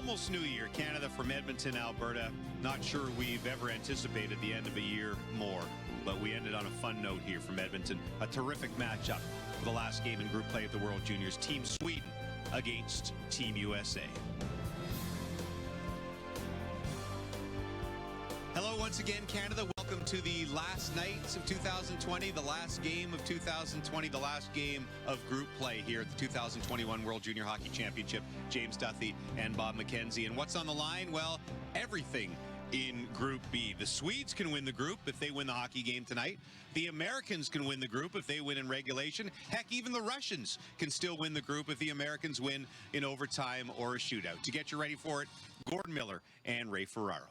almost New Year, Canada from Edmonton, Alberta. Not sure we've ever anticipated the end of a year more, but we ended on a fun note here from Edmonton. A terrific matchup for the last game in group play at the World Juniors. Team Sweden against Team USA. Hello once again, Canada. Welcome to the last nights of 2020, the last game of 2020, the last game of group play here at the 2021 World Junior Hockey Championship. James Duthie and Bob McKenzie. And what's on the line? Well, everything in Group B. The Swedes can win the group if they win the hockey game tonight. The Americans can win the group if they win in regulation. Heck, even the Russians can still win the group if the Americans win in overtime or a shootout. To get you ready for it, Gordon Miller and Ray Ferraro.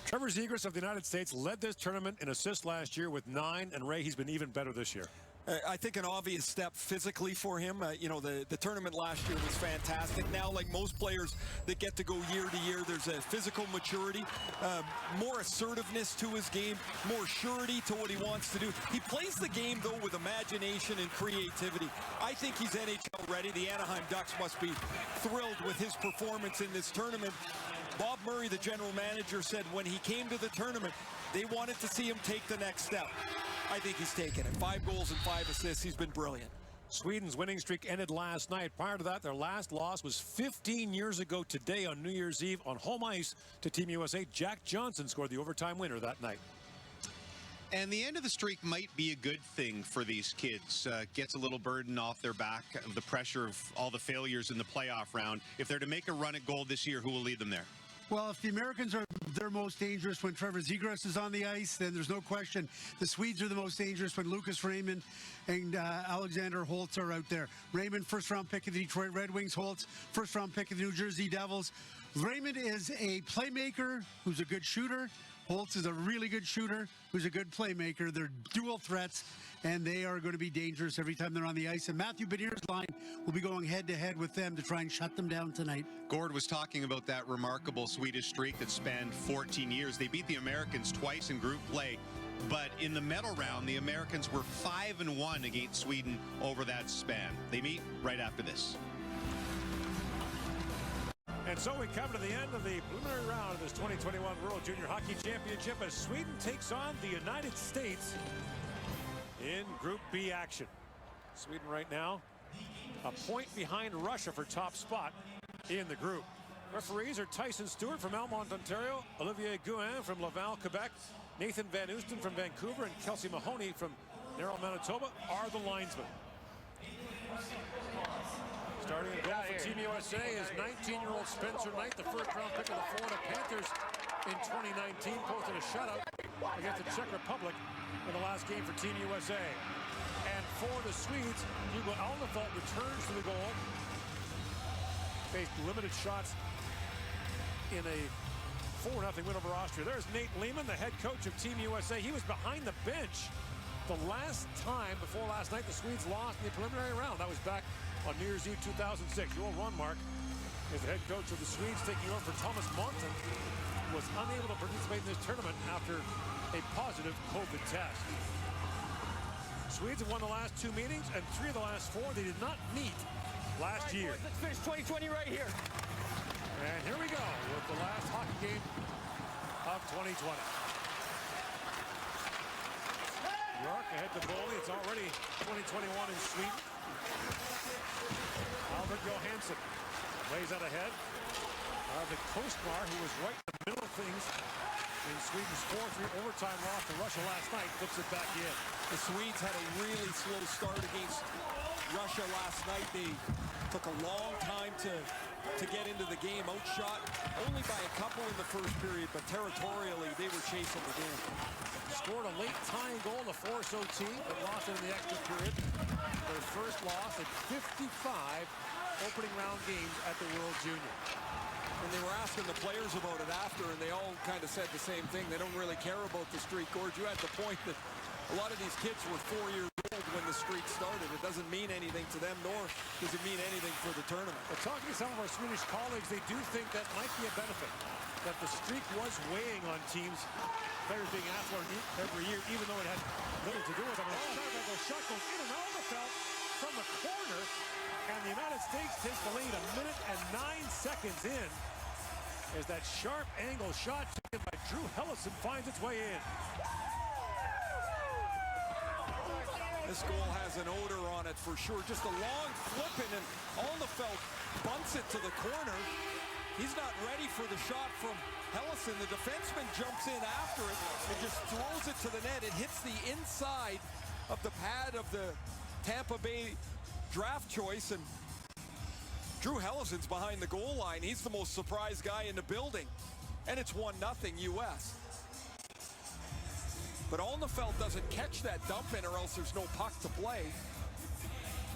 Trevor Zegras of the United States led this tournament in assists last year with 9, and Ray, he's been even better this year. I think an obvious step physically for him. The tournament last year was fantastic. Now, like most players that get to go year to year, there's a physical maturity, more assertiveness to his game, more surety to what he wants to do. He plays the game, though, with imagination and creativity. I think he's NHL ready. The Anaheim Ducks must be thrilled with his performance in this tournament. Bob Murray, the general manager, said when he came to the tournament, they wanted to see him take the next step. I think he's taken it. 5 goals and 5 assists. He's been brilliant. Sweden's winning streak ended last night. Prior to that, their last loss was 15 years ago today on New Year's Eve on home ice to Team USA. Jack Johnson scored the overtime winner that night. And the end of the streak might be a good thing for these kids. Gets a little burden off their back of the pressure of all the failures in the playoff round. If they're to make a run at gold this year, who will lead them there? Well, if the Americans are their most dangerous when Trevor Zegras is on the ice, then there's no question the Swedes are the most dangerous when Lucas Raymond and Alexander Holtz are out there. Raymond, first-round pick of the Detroit Red Wings. Holtz, first-round pick of the New Jersey Devils. Raymond is a playmaker who's a good shooter. Holtz is a really good shooter who's a good playmaker. They're dual threats, and they are going to be dangerous every time they're on the ice. And Matthew Benire's line will be going head-to-head with them to try and shut them down tonight. Gord was talking about that remarkable Swedish streak that spanned 14 years. They beat the Americans twice in group play, but in the medal round, the Americans were 5-1 against Sweden over that span. They meet right after this. And so we come to the end of the preliminary round of this 2021 World Junior Hockey Championship as Sweden takes on the United States in Group B action. Sweden right now a point behind Russia for top spot in the group. Referees are Tyson Stewart from Almont, Ontario, Olivier Gouin from Laval, Quebec, Nathan Van Oosten from Vancouver, and Kelsey Mahoney from Narrow, Manitoba are the linesmen. Starting a goal for Team USA is 19-year-old Spencer Knight, the first-round pick of the Florida Panthers in 2019, posted a shutout against the Czech Republic in the last game for Team USA. And for the Swedes, Hugo Alnefelt returns to the goal. Faced limited shots in a 4-0 win over Austria. There's Nate Lehman, the head coach of Team USA. He was behind the bench the last time before last night the Swedes lost in the preliminary round. That was back on New Year's Eve 2006. Joel Ronmark is the head coach of the Swedes, taking over for Thomas Monton, who was unable to participate in this tournament after a positive COVID test. Swedes have won the last 2 meetings, and 3 of the last 4 they did not meet last year. Boys, let's finish 2020 right here. And here we go with the last hockey game of 2020. York ahead to goalie. It's already 2021 in Sweden. Albert Johansson lays out ahead. The Coast Guard, who was right in the middle of things in Sweden's 4-3 overtime loss to Russia last night, flips it back in. The Swedes had a really slow start against Russia last night. They took a long time to get into the game. Outshot only by a couple in the first period, but territorially they were chasing the game. Scored a late tying goal to force OT, but lost it in the extra period. Their first loss in 55 opening round games at the World Junior. And they were asking the players about it after, and they all kind of said the same thing. They don't really care about the streak. Gord, you had the point that a lot of these kids were 4 years old when the streak started. It doesn't mean anything to them, nor does it mean anything for the tournament. But talking to some of our Swedish colleagues, they do think that might be a benefit, that the streak was weighing on teams, players being asked for every year, even though it had little to do with them. The shot goes in and out of the felt. from the corner, and the United States takes the lead 1 minute and 9 seconds in as that sharp angle shot taken by Drew Hellison finds its way in. This goal has an odor on it for sure. Just a long flipping, and Alnefelt bunts it to the corner. He's not ready for the shot from Hellison. The defenseman jumps in after it and just throws it to the net. It hits the inside of the pad of the Tampa Bay draft choice, and Drew Hellison's behind the goal line. He's the most surprised guy in the building, and it's 1-0 U.S. But Alnefelt doesn't catch that dump in, or else there's no puck to play.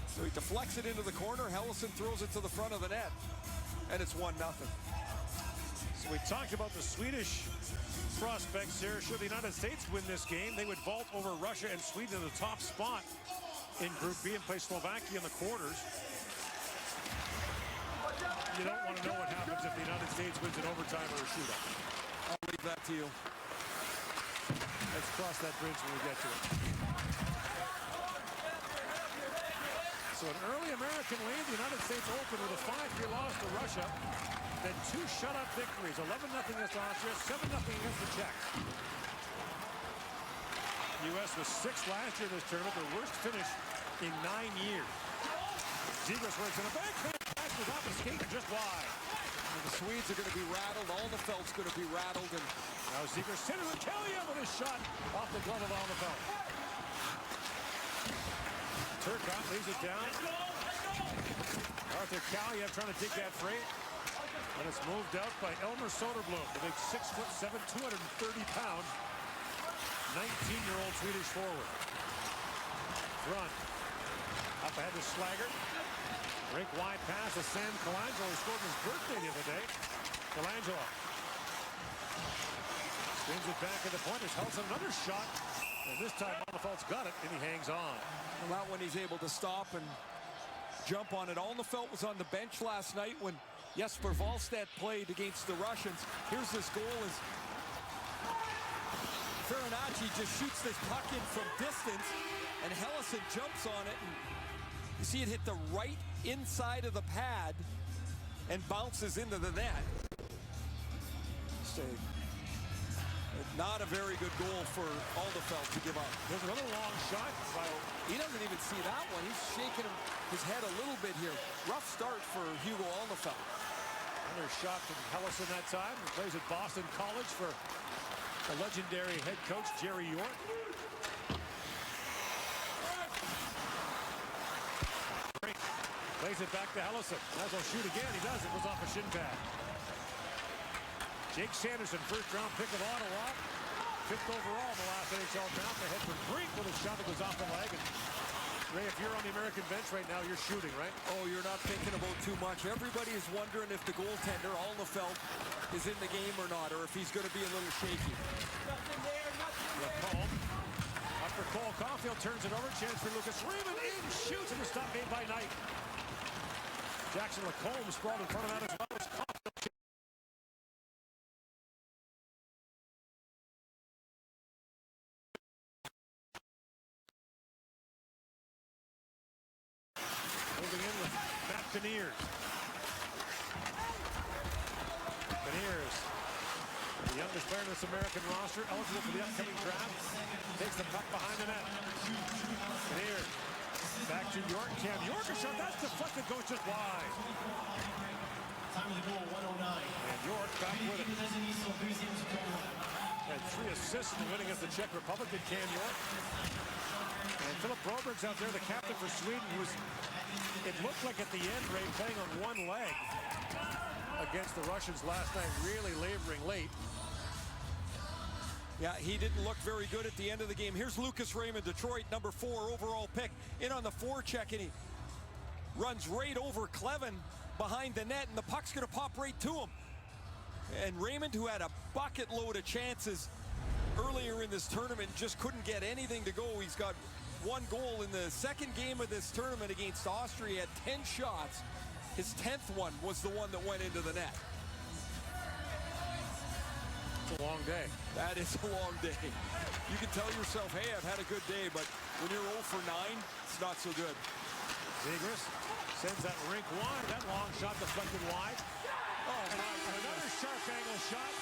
So he deflects it into the corner. Hellison throws it to the front of the net, and it's 1-0. So we talked about the Swedish prospects here. Should the United States win this game, they would vault over Russia and Sweden in the top spot in Group B and play Slovakia in the quarters. You don't want to know what happens if the United States wins in overtime or a shootout. I'll leave that to you. Let's cross that bridge when we get to it. So an early American lead, the United States opened with a 5-3 loss to Russia, then 2 shutout victories, 11-0 against Austria, 7-0 against the Czechs. U.S. was 6th last year in this tournament, their worst finish in 9 years. Zegras works in a backhand pass was off his skate just wide. And the Swedes are going to be rattled. Alnefelt's going to be rattled. And now Zegras center and Kaliev with his shot off the glove of Alnefelt. Turcotte leaves it down. Arthur Kaliev trying to dig that freight. And it's moved out by Elmer Soderblom, the big 6'7", 230-pound, 19-year-old Swedish forward. Run. Up ahead to Slaggert. Break wide pass to Sam Colangelo, who scored his birthday the other day. Colangelo spins it back at the point. There's Hellison another shot. And this time Alnefelt's got it, and he hangs on. well, that one he's able to stop and jump on it. Alnefelt was on the bench last night when Jesper Wallstedt played against the Russians. Here's this goal as Farinacci just shoots this puck in from distance, and Hellison jumps on it, and you see it hit the right inside of the pad and bounces into the net. So, not a very good goal for Alnefelt to give up. There's another long shot by... He doesn't even see that one. He's shaking his head a little bit here. Rough start for Hugo Alnefelt. Another shot from Hellison that time. He plays at Boston College for the legendary head coach, Jerry York. Plays it back to Hellison. Might as well shoot again. He does. It goes off a shin pad. Jake Sanderson, first-round pick of Ottawa. 5th overall in the last NHL draft. They head for Brink with a shot that goes off the leg. And Ray, if you're on the American bench right now, you're shooting, right? Oh, you're not thinking about too much. Everybody is wondering if the goaltender, Alnefelt, is in the game or not, or if he's going to be a little shaky. Lacombe. Up for Cole Caulfield, turns it over. Chance for Lucas Raymond in, shoots, and the stop made by Knight. Jackson Lacombe sprawled in front of that as well as Caulfield. Moving in with Matt Beniers. Beniers, the youngest player in this American roster, eligible for the upcoming draft, takes the puck behind the net. Beniers. Back to York. Cam York, a shot. That's deflected, goes just wide. Time of the goal, 109. And York back with it. Had 3 assists in the win against the Czech Republic, did Cam York. And Philip Broberg's out there, the captain for Sweden, who was, it looked like at the end, Ray, playing on one leg against the Russians last night, really laboring late. Yeah, he didn't look very good at the end of the game. Here's Lucas Raymond, Detroit, number 4 overall pick, in on the forecheck, and he runs right over Clevin behind the net, and the puck's going to pop right to him. And Raymond, who had a bucket load of chances earlier in this tournament, just couldn't get anything to go. He's got 1 goal in the second game of this tournament against Austria. He had 10 shots. His 10th one was the one that went into the net. It's a long day. That is a long day. You can tell yourself, hey, I've had a good day, but when you're 0 for 9, it's not so good. Zegras sends that rink wide. That long shot deflected wide. Oh, and another sharp angle shot.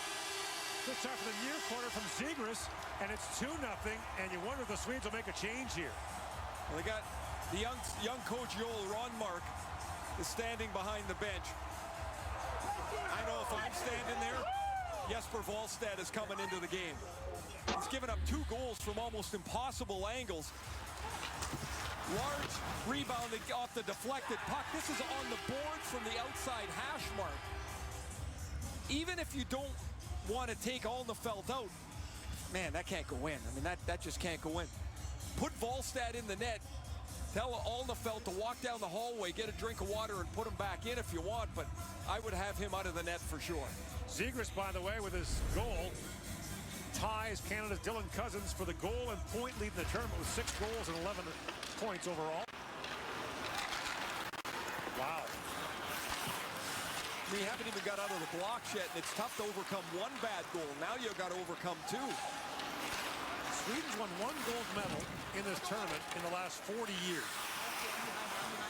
This time from the near corner from Zegras, and it's 2-0. And you wonder if the Swedes will make a change here. Well, they got the young coach Joel Ronmark is standing behind the bench. I know if I'm standing there, Jesper Wallstedt is coming into the game. He's given up 2 goals from almost impossible angles. Large rebound off the deflected puck. This is on the board from the outside hash mark. Even if you don't want to take Alnefelt out, man, that can't go in. I mean, that just can't go in. Put Wallstedt in the net. Tell Alnefelt to walk down the hallway, get a drink of water, and put him back in if you want, but I would have him out of the net for sure. Zegras, by the way, with his goal, ties Canada's Dylan Cousins for the goal and point lead in the tournament with 6 goals and 11 points overall. Wow. We haven't even got out of the blocks yet, and it's tough to overcome 1 bad goal. Now you've got to overcome 2. Sweden's won 1 gold medal in this tournament in the last 40 years.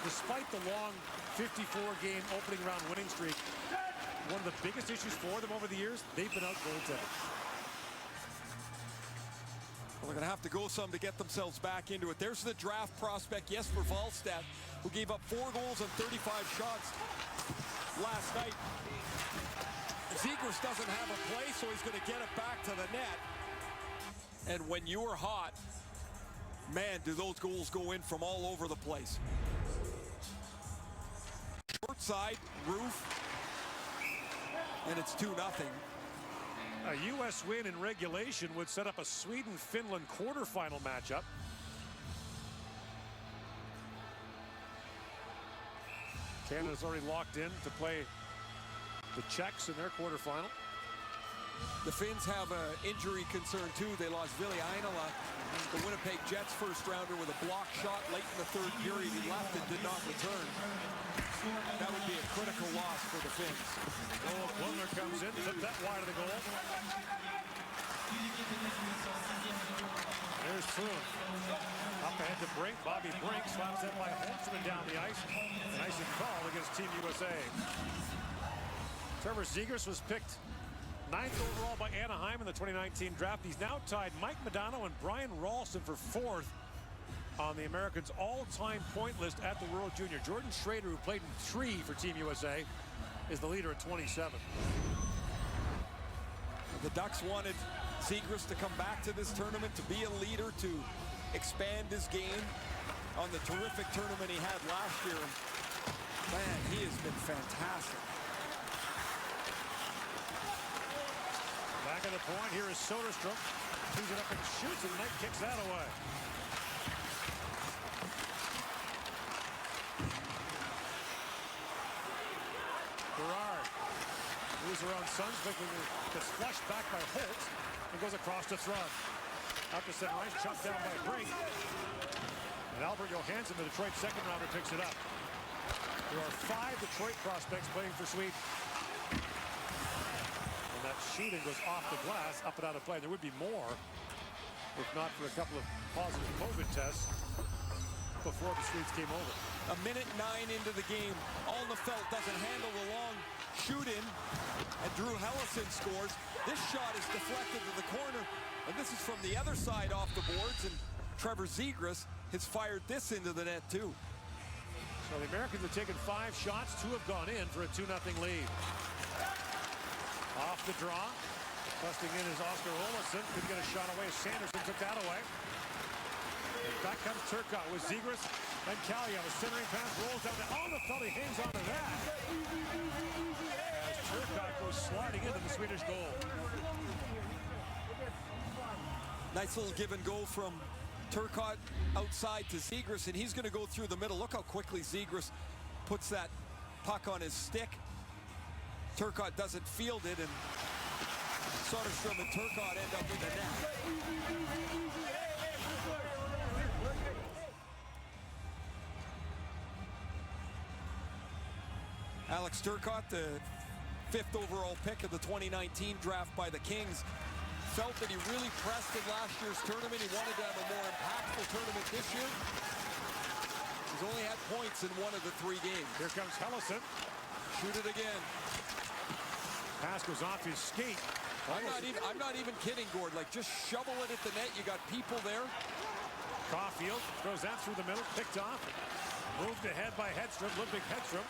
Despite the long 54-game opening round winning streak, one of the biggest issues for them over the years, they've been out goaltending. Well, they're going to have to go some to get themselves back into it. There's the draft prospect, Jesper Wallstedt, who gave up 4 goals and 35 shots last night. Zegras doesn't have a play, so he's going to get it back to the net. And when you are hot, man, do those goals go in from all over the place. Short side, roof, and it's 2-0. A U.S. win in regulation would set up a Sweden-Finland quarterfinal matchup. Canada's already locked in to play the Czechs in their quarterfinal. The Finns have an injury concern too. They lost Ville Ainola, the Winnipeg Jets first rounder, with a block shot late in the 3rd period. He left and did not return. That would be a critical loss for the Finns. Oh, Plumler comes in, took that wide of the goal. There's Troon. Up ahead to Brink. Bobby Brink slaps that by Holtzman down the ice. An icing call against Team USA. Trevor Zegras was picked 9th overall by Anaheim in the 2019 draft. He's now tied Mike Modano and Brian Ralston for 4th on the Americans' all-time point list at the World Junior. Jordan Schrader, who played in 3 for Team USA, is the leader at 27. The Ducks wanted Zegras to come back to this tournament, to be a leader, to expand his game on the terrific tournament he had last year. Man, he has been fantastic. Back at the point, here is Soderstrom. He's it up and shoots, and Knight kicks that away. Gerard moves around Sunsvik, gets flushed back by Holt and goes across to Thrun. Up to center ice, chopped down by Brink. And Albert Johansson, the Detroit second rounder, picks it up. There are 5 Detroit prospects playing for Sweden. And that shooting goes off the glass, up and out of play. There would be more, if not for a couple of positive COVID tests before the Swedes came over. 1:09 into the game. Alnefelt doesn't handle the long shoot-in, and Drew Hellison scores. This shot is deflected to the corner, and this is from the other side off the boards, and Trevor Zegras has fired this into the net, too. So the Americans have taken 5 shots. 2 have gone in for a 2-0 lead. Off the draw. Busting in is Oscar Olofsson. Couldn't get a shot away. Sanderson took that away. And back comes Turcotte with Zegras and Kaliev. A centering pass rolls down to Alnefelt. He hangs on to that. As Turcotte goes sliding into the Swedish goal. Nice little give and go from Turcotte outside to Zegras, and he's going to go through the middle. Look how quickly Zegras puts that puck on his stick. Turcotte doesn't field it, and Soderstrom and Turcotte end up in the net. Alex Turcotte, the 5th overall pick of the 2019 draft by the Kings, felt that he really pressed in last year's tournament. He wanted to have a more impactful tournament this year. He's only had points in one of the 3 games. Here comes Hellison. Shoot it again. Pass goes off his skate. I'm not even kidding, Gord. Like, just shovel it at the net. You got people there. Caulfield throws that through the middle, picked off. Moved ahead by Hedstrom, Ludwig Hedstrom.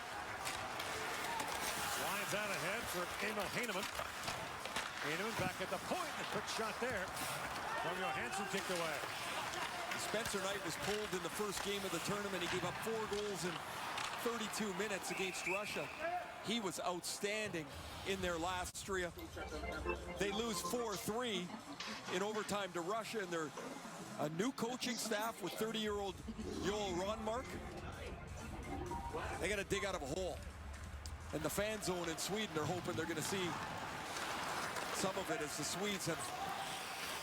Slides out ahead for Emil Heinemann. Heinemann back at the point. A quick shot there. From Johansson kicked away. Spencer Knight was pulled in the first game of the tournament. He gave up 4 goals in 32 minutes against Russia. He was outstanding in their last Austria. They lose 4-3 in overtime to Russia, and they're a new coaching staff with 30-year-old Joel Ronmark. They got to dig out of a hole. And the fan zone in Sweden are hoping they're going to see some of it, as the Swedes have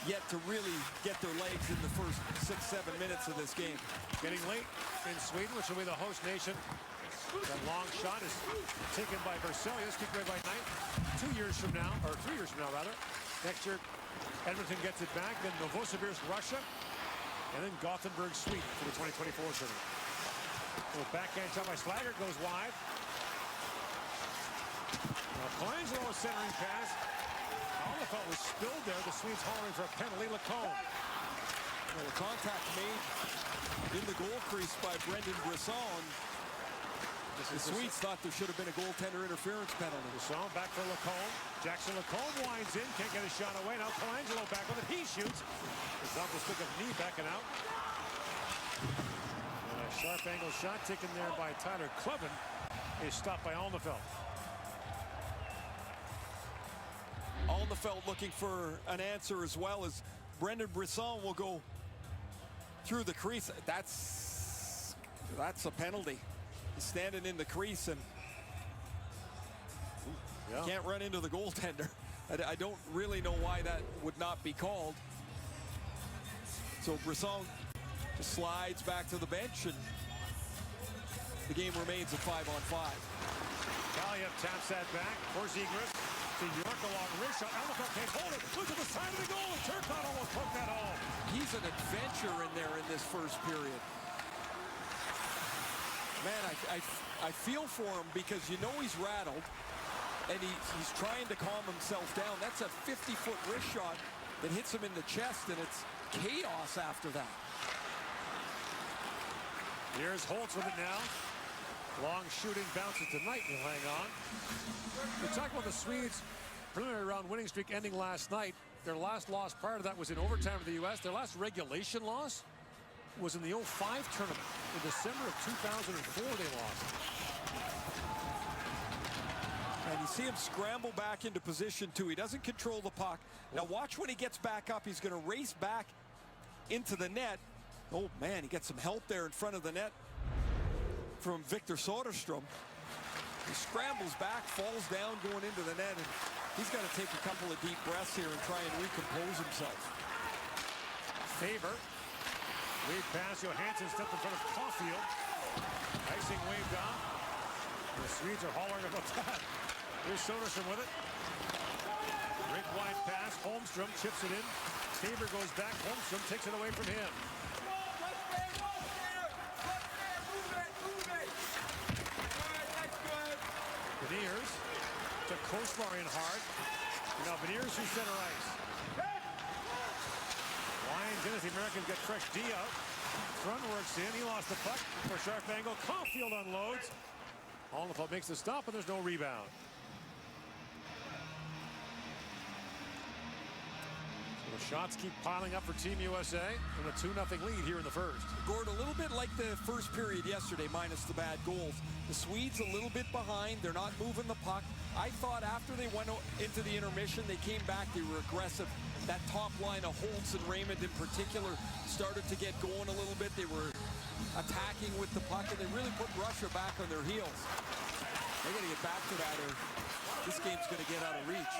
yet to really get their legs in the first 6-7 minutes of this game. Getting late in Sweden, which will be the host nation. That long shot is taken by Berzelius, kicked away by Knight. 2 years from now, or 3 years from now, rather. Next year, Edmonton gets it back, then Novosibirsk, Russia, and then Gothenburg, Sweden for the 2024 tournament. So backhand shot by Slager goes wide. Now Colangelo centering pass. Alderfelt was spilled there. The Swedes hollering for a penalty. Lacombe. Well, the contact made in the goal crease by Brendan Brisson. The Swedes thought there should have been a goaltender interference penalty. Brisson back for Lacombe. Jackson Lacombe winds in. Can't get a shot away. Now Colangelo back with it. He shoots. It's off the stick of knee backing out. And a sharp angle shot taken there by Tyler Clevin is stopped by Alderfelt. Alderfelt looking for an answer, as well as Brendan Brisson will go through the crease. That's a penalty. He's standing in the crease and can't run into the goaltender. I don't really know why that would not be called. So Brisson just slides back to the bench, and the game remains at 5-on-5. Kaliev taps that back. Porzingis to York along wrist shot. Alderfelt can't hold it. Look at the side of the goal. And Turcotte almost poked that home. He's an adventure in there in this first period. Man, I feel for him, because you know he's rattled, and he's trying to calm himself down. That's a 50-foot wrist shot that hits him in the chest, and it's chaos after that. Here's Holtz with it now. Long shooting bounces to Knight. He'll hang on. We talked about the Swedes' preliminary round winning streak ending last night. Their last loss prior to that was in overtime with the U.S. Their last regulation loss was in the 05 tournament. In December of 2004, they lost. And you see him scramble back into position, too. He doesn't control the puck. Now watch when he gets back up. He's going to race back into the net. Oh, man, he gets some help there in front of the net from Victor Soderstrom. He scrambles back, falls down going into the net, and he's got to take a couple of deep breaths here and try and recompose himself. Faber. Lead pass. Johansson stepped in front of Caulfield. Icing waved off. The Swedes are hollering about that. Here's Soderstrom with it. Great wide pass. Holmstrom chips it in. Faber goes back. Holmstrom takes it away from him. Beniers to Kosmar in hard. Now Beniers through center ice. Winds in as the Americans get fresh D out. Front works in. He lost the puck for sharp angle. Caulfield unloads. Alderfelt makes the stop, and there's no rebound. So the shots keep piling up for Team USA in a 2-0 lead here in the first. Gord, a little bit like the first period yesterday, minus the bad goals. The Swedes a little bit behind. They're not moving the puck. I thought after they went into the intermission, they came back, they were aggressive. That top line of Holtz and Raymond in particular started to get going a little bit. They were attacking with the puck, and they really put Russia back on their heels. They got to get back to that, or this game's going to get out of reach.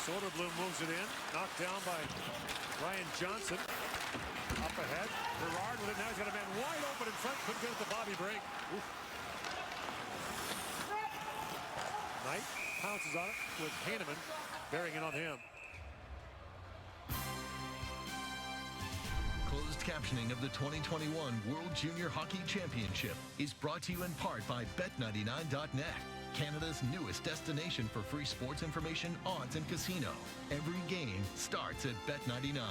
Soderblom moves it in. Knocked down by Ryan Johnson. Up ahead. Gerard with it now. He's got a man wide open in front. Couldn't get it to Bobby break. Oof. Knight pounces on it with Heinemann bearing it on him. Closed captioning of the 2021 World Junior Hockey Championship is brought to you in part by Bet99.net, Canada's newest destination for free sports information, odds, and casino. Every game starts at Bet99.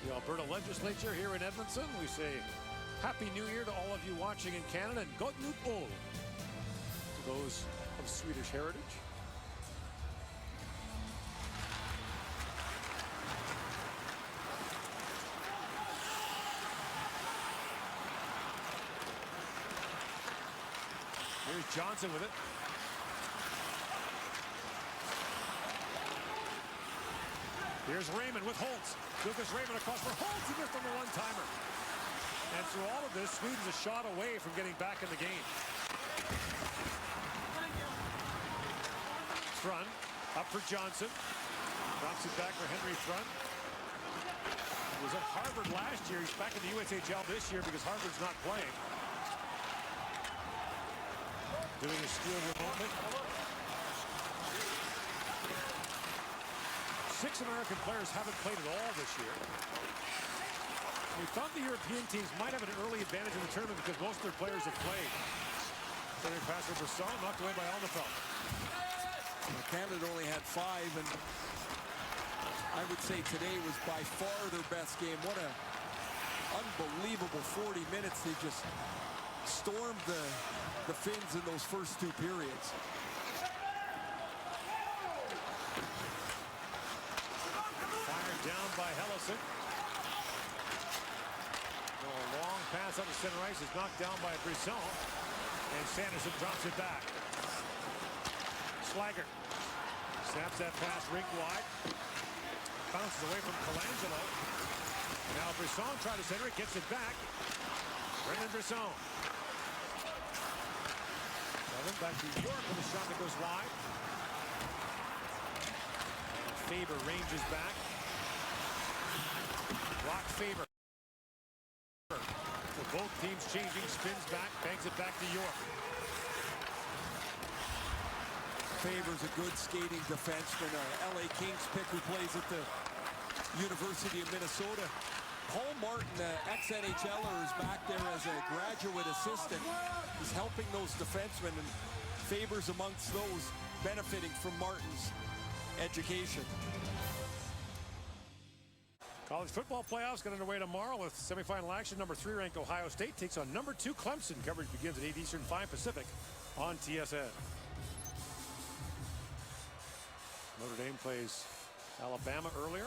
The Alberta Legislature here in Edmonton, we say Happy New Year to all of you watching in Canada, and Gott Nytt År to those of Swedish heritage. Here's Johnson with it. Here's Raymond with Holtz. Lucas Raymond across for Holtz. He missed on the one-timer. And through all of this, Sweden's a shot away from getting back in the game. Thrun up for Johnson. Drops it back for Henry Thrun. He was at Harvard last year. He's back in the USHL this year because Harvard's not playing. Doing a steal remotely. 6 American players haven't played at all this year. We thought the European teams might have an early advantage in the tournament because most of their players have played. Center pass over Brisson, knocked away by Alnefelt. Canada only had 5, and I would say today was by far their best game. What a unbelievable 40 minutes. They just stormed the Finns in those first 2 periods. Fired down by Hellison. A long pass out to center ice is knocked down by Brisson. And Sanderson drops it back. Slager snaps that pass rink wide. Bounces away from Colangelo. Now Brisson tries to center it, gets it back. Brendan Brisson. Back to York with a shot that goes wide. And Faber ranges back. Brock Faber. So both teams changing, spins back, bangs it back to York. Faber's a good skating defenseman, LA Kings pick who plays at the University of Minnesota. Paul Martin, ex-NHLer, is back there as a graduate assistant. He's helping those defensemen, and Faber's amongst those benefiting from Martin's education. College football playoffs get underway tomorrow with semifinal action. Number 3 ranked Ohio State takes on number 2 Clemson. Coverage begins at 8 Eastern, 5 Pacific on TSN. Notre Dame plays Alabama earlier.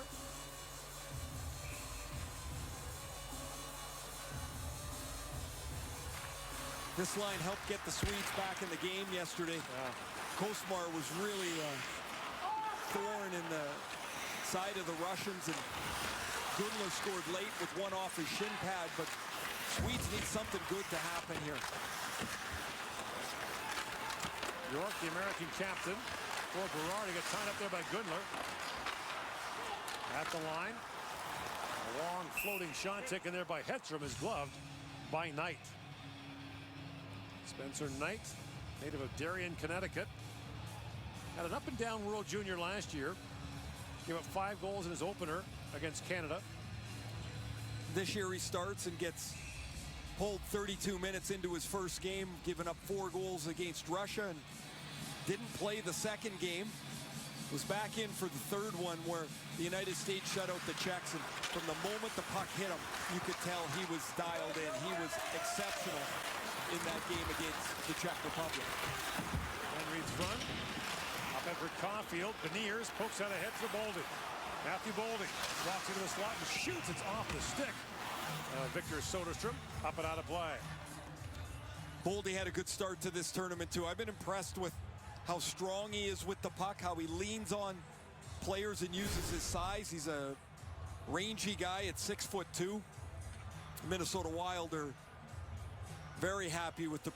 This line helped get the Swedes back in the game yesterday. Kosmar was really a thorn in the side of the Russians, and Gunler scored late with one off his shin pad, but Swedes need something good to happen here. York, the American captain, for Berard, get tied up there by Gunler. At the line, a long floating shot taken there by Hedstrom is gloved by Knight. Spencer Knight, native of Darien, Connecticut, had an up-and-down World Junior last year. Gave up 5 goals in his opener against Canada. This year he starts and gets pulled 32 minutes into his first game, giving up 4 goals against Russia, and didn't play the second game. Was back in for the third one where the United States shut out the Czechs, and from the moment the puck hit him, you could tell he was dialed in. He was exceptional in that game against the Czech Republic. Henry's run. Up Edward Caulfield. Beniers pokes out ahead for Boldy. Matthew Boldy walks into the slot and shoots. It's off the stick. Victor Soderstrom up and out of play. Boldy had a good start to this tournament too. I've been impressed with how strong he is with the puck, how he leans on players and uses his size. He's a rangy guy at 6'2". Minnesota Wild are very happy with the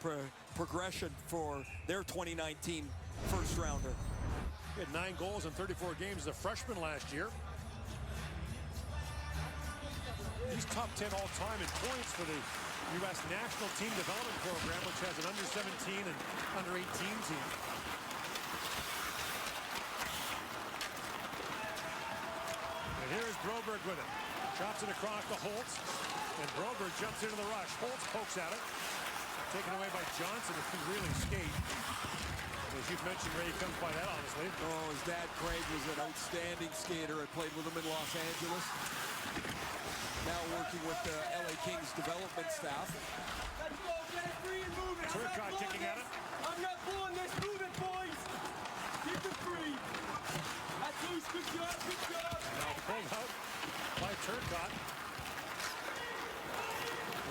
progression for their 2019 first rounder. He had 9 goals in 34 games as a freshman last year. He's top 10 all time in points for the U.S. National Team Development Program, which has an under-17 and under-18 team. And here's Broberg with it. Chops it across to Holtz. And Broberg jumps into the rush. Holtz pokes at it. Taken away by Johnson, who can really skate. As you've mentioned, Ray, he comes by that, honestly. Oh, his dad, Craig, was an outstanding skater. I played with him in Los Angeles. Now working with the LA Kings development staff. Turcotte kicking at it. I'm not pulling this. Move it, boys. Keep it free. That's loose. Good job. Good job. Now pulled out by Turcotte.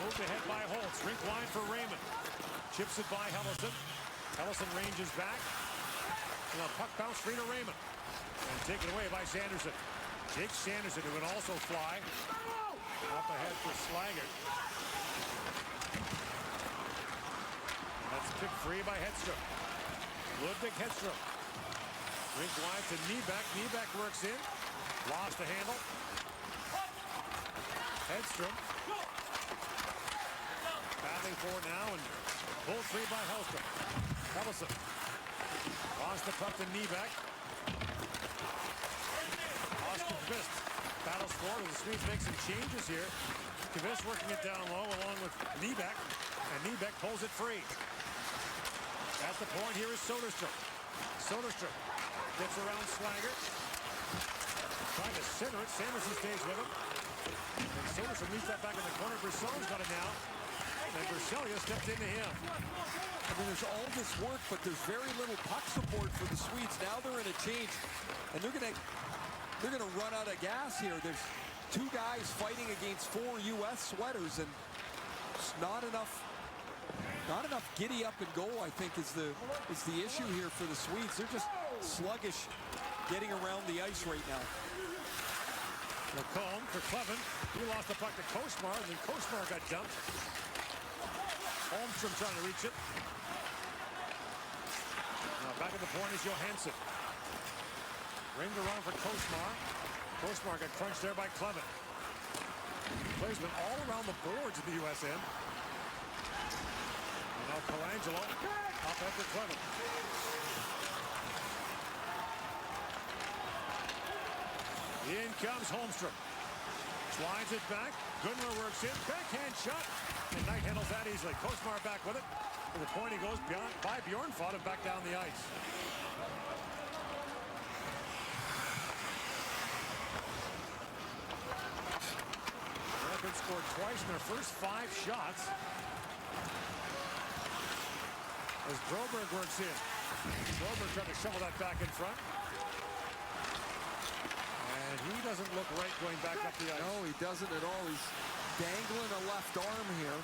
Moved ahead by Holtz. Rink line for Raymond. Chips it by Helleson. Helleson ranges back. And a puck bounce free to Raymond. And taken away by Sanderson. Jake Sanderson, who would also fly. Up ahead for Slaggert. That's picked free by Hedstrom. Ludwig Hedstrom. Rink wide to Niebeck. Niebeck works in. Lost the handle. Hedstrom. Battling forward now and pulled free by Hellstrom. Helleson. Lost the puck to Niebeck. Austin Kvist battles forward as the Swedes make some changes here. Kvist working it down low along with Niebeck. And Niebeck pulls it free. At the point here is Soderstrom. Soderstrom gets around Slaggert. Trying to center it. Sanderson stays with him. And Soderstrom leaves that back in the corner. Brisson's got it now. And Berselia steps into him. I mean, there's all this work, but there's very little puck support for the Swedes. Now they're in a change, and they're gonna run out of gas here. There's two guys fighting against 4 U.S. sweaters, and it's not enough giddy up and go, I think, is the issue here for the Swedes. They're just sluggish getting around the ice right now. Lacombe for Clevin. He lost the puck to Kosmar, and then Kosmar got dumped. Holmstrom trying to reach it. Now back at the point is Johansson. Ringed around for Kosmar. Kosmar got crunched there by Clevin. Plays been all around the boards at the U.S. end. And now Colangelo up after Clevin. In comes Holmstrom. Slides it back. Gunnar works in. Backhand shot. And Knight handles that easily. Kosmar back with it. To the point he goes by Bjornfot and back down the ice. Rapids scored twice in their first 5 shots. As Broberg works in. Broberg trying to shovel that back in front. And he doesn't look right going back up the ice. No, he doesn't at all. He's dangling a left arm here.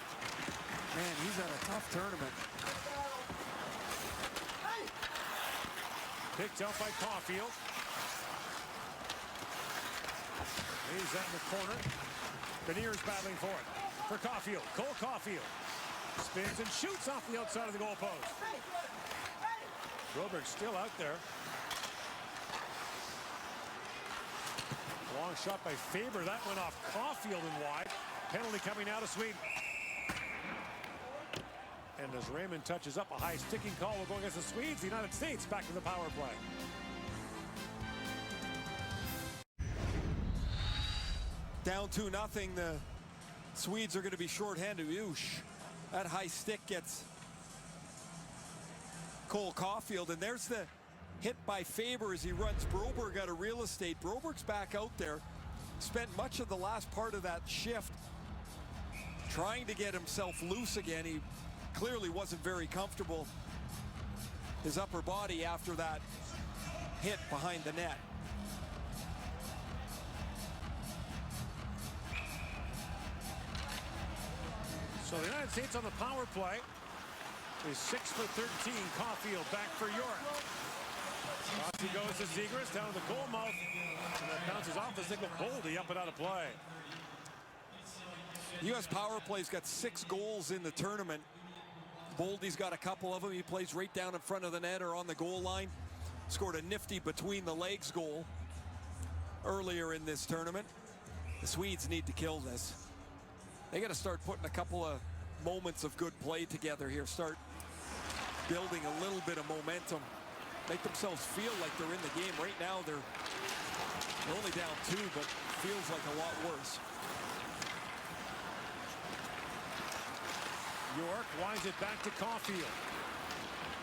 Man, he's had a tough tournament. Picked up by Caulfield. He's that in the corner. Beniers battling for it. For Caulfield. Cole Caulfield. Spins and shoots off the outside of the goal post. Broberg's still out there. Long shot by Faber. That went off Caulfield and wide. Penalty coming out of Sweden. And as Raymond touches up, a high sticking call will go against the Swedes. The United States back to the power play. Down 2-0. The Swedes are going to be shorthanded. Oosh. That high stick gets Cole Caulfield, and there's the hit by Faber as he runs Broberg out of real estate. Broberg's back out there. Spent much of the last part of that shift trying to get himself loose again. He clearly wasn't very comfortable, his upper body, after that hit behind the net. So the United States on the power play is 6 for 13. Caulfield back for York. Off he goes to Zegras, down to the goal mouth. And that bounces off the stick of Boldy, up and out of play. U.S. power play's got 6 goals in the tournament. Boldy's got a couple of them. He plays right down in front of the net or on the goal line. Scored a nifty between the legs goal earlier in this tournament. The Swedes need to kill this. They got to start putting a couple of moments of good play together here. Start building a little bit of momentum. Make themselves feel like they're in the game. Right now, they're They're only down 2, but feels like a lot worse. York winds it back to Caulfield.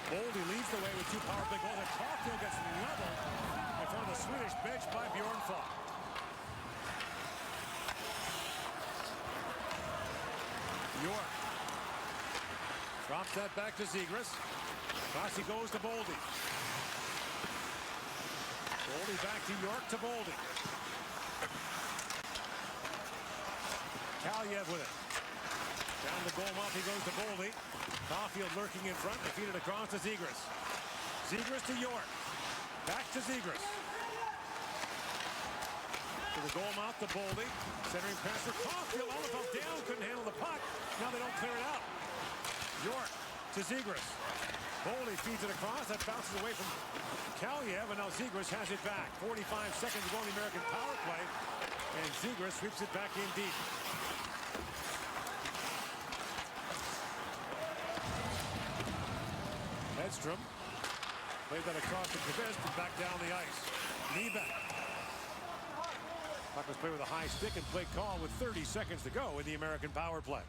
Boldy leads the way with 2 power play goals, and Caulfield gets leveled in front of the Swedish bench by Bjornfot. York drops that back to Zegras. Across he goes to Boldy. Boldy back to York to Boldy. Kaliev with it. Down the goal mouth he goes to Boldy. Caulfield lurking in front, defeated across to Zegras. Zegras to York. Back to Zegras. To the goal mouth to Boldy. Centering pass for Caulfield. Allenfeld down, couldn't handle the puck. Now they don't clear it out. York to Zegras. Boldy feeds it across. That bounces away from Kaliev, and now Zegras has it back. 45 seconds to go in the American power play. And Zegras sweeps it back in deep. Hedstrom played that across the Kvist and back down the ice. Niebeck. Puck was played with a high stick and play call with 30 seconds to go in the American power play.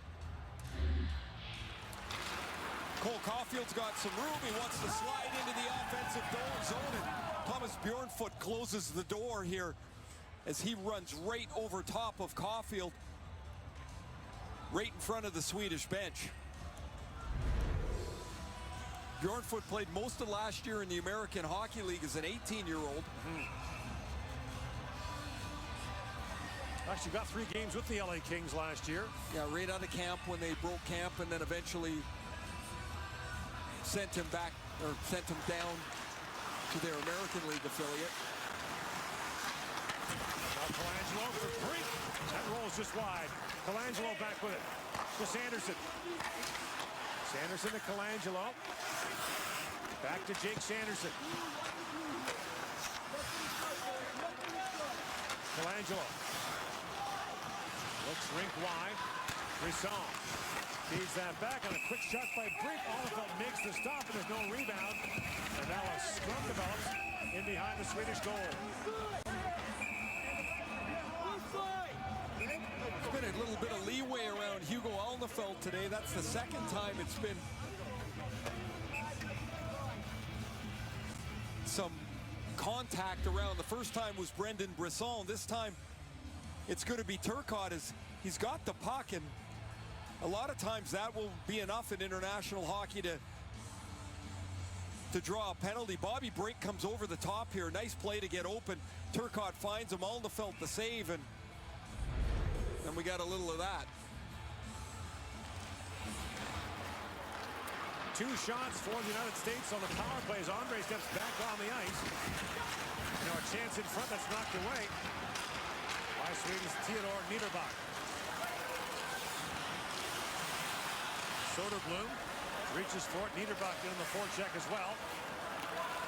Cole Caulfield's got some room. He wants to slide into the offensive zone, and Thomas Bjornfot closes the door here as he runs right over top of Caulfield, right in front of the Swedish bench. Bjornfot played most of last year in the American Hockey League as an 18-year-old. Actually got 3 games with the LA Kings last year. Yeah, right out of camp when they broke camp, and then eventually sent him back, or sent him down to their American League affiliate. Now Colangelo for Brink. That rolls just wide. Colangelo back with it to Sanderson. Sanderson to Colangelo. Back to Jake Sanderson. Colangelo. Looks rink wide. Brisson feeds that back on a quick shot by Brink. Allenfeld makes the stop, and there's no rebound. And now a scrum develops in behind the Swedish goal. There's been a little bit of leeway around Hugo Alnefeld today. That's the second time it's been some contact around. The first time was Brendan Brisson. This time it's going to be Turcotte, as he's got the puck, and a lot of times that will be enough in international hockey to draw a penalty. Bobby Brink comes over the top here. Nice play to get open. Turcotte finds him. Alnefeld the save, and we got a little of that. 2 shots for the United States on the power play as Andre steps back on the ice. Now a chance in front that's knocked away by Sweden's Theodor Niederbach. Soderblom reaches for it. Niederbach in the forecheck as well.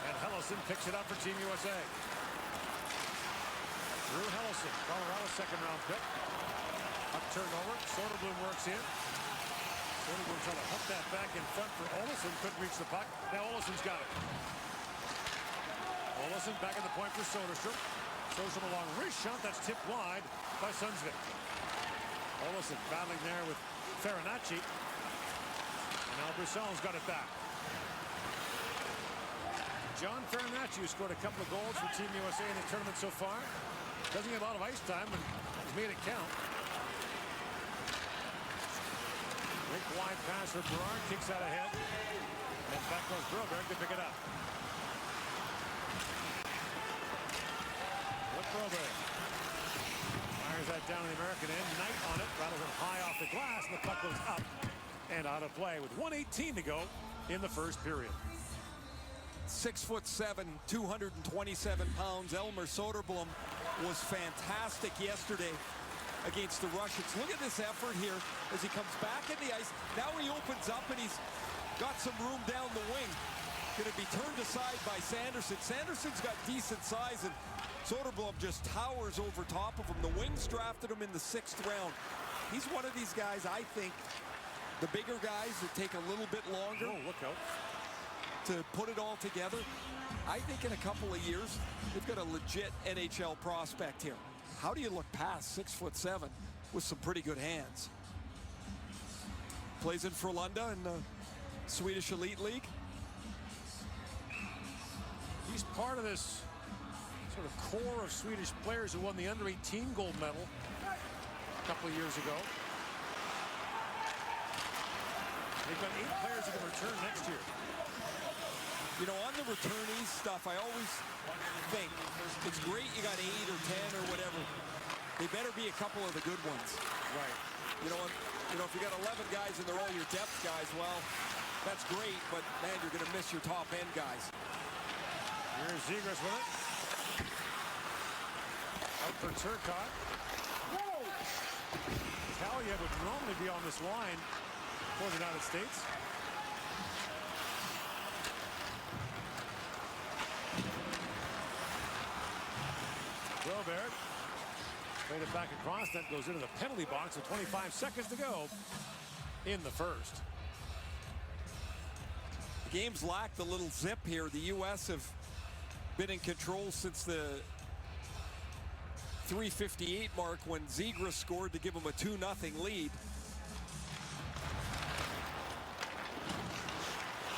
And Helleson picks it up for Team USA. Drew Helleson, Colorado's second-round pick. Puck turned over. Soderblom works in. Soderblom trying to hook that back in front for Olsson. Couldn't reach the puck. Now Olsson's got it. Olsson back at the point for Soderstrom. Soderstrom along wrist shot. That's tipped wide by Sundsvik. Olsson battling there with Farinacci. And now Brisson's got it back. John Farinacci, who scored a couple of goals for Team USA in the tournament so far, doesn't get a lot of ice time, but he's made it count. Big wide pass for Berard, kicks out ahead. And back goes Broberg to pick it up. With Broberg. Fires that down in the American end. Knight on it, rattles it high off the glass, and the puck goes up and out of play with 1:18 to go in the first period. 6'7", 227 pounds. Elmer Soderblom was fantastic yesterday against the Russians. Look at this effort here as he comes back in the ice. Now he opens up and he's got some room down the wing. Going to be turned aside by Sanderson. Sanderson's got decent size, and Soderblom just towers over top of him. The Wings drafted him in the 6th round. He's one of these guys, I think, the bigger guys that take a little bit longer. Oh, look out. to put it all together. I think in a couple of years, they've got a legit NHL prospect here. How do you look past 6'7" with some pretty good hands? Plays in Frölunda in the Swedish Elite League. He's part of this sort of core of Swedish players who won the under-18 gold medal a couple of years ago. They've got 8 players who can return next year. You know, on the returnees stuff, I always think it's great you got 8 or 10 or whatever. They better be a couple of the good ones. Right. You know, if you got 11 guys and they're all your depth guys, well, that's great, but man, you're going to miss your top end guys. Here's Zegras with it. Out for Turcotte. Kaliev would normally be on this line for the United States. Robert played it back across. That goes into the penalty box with 25 seconds to go in the first. The game's lacked a little zip here. The U.S. have been in control since the 3:58 mark when Zegras scored to give them a 2-0 lead.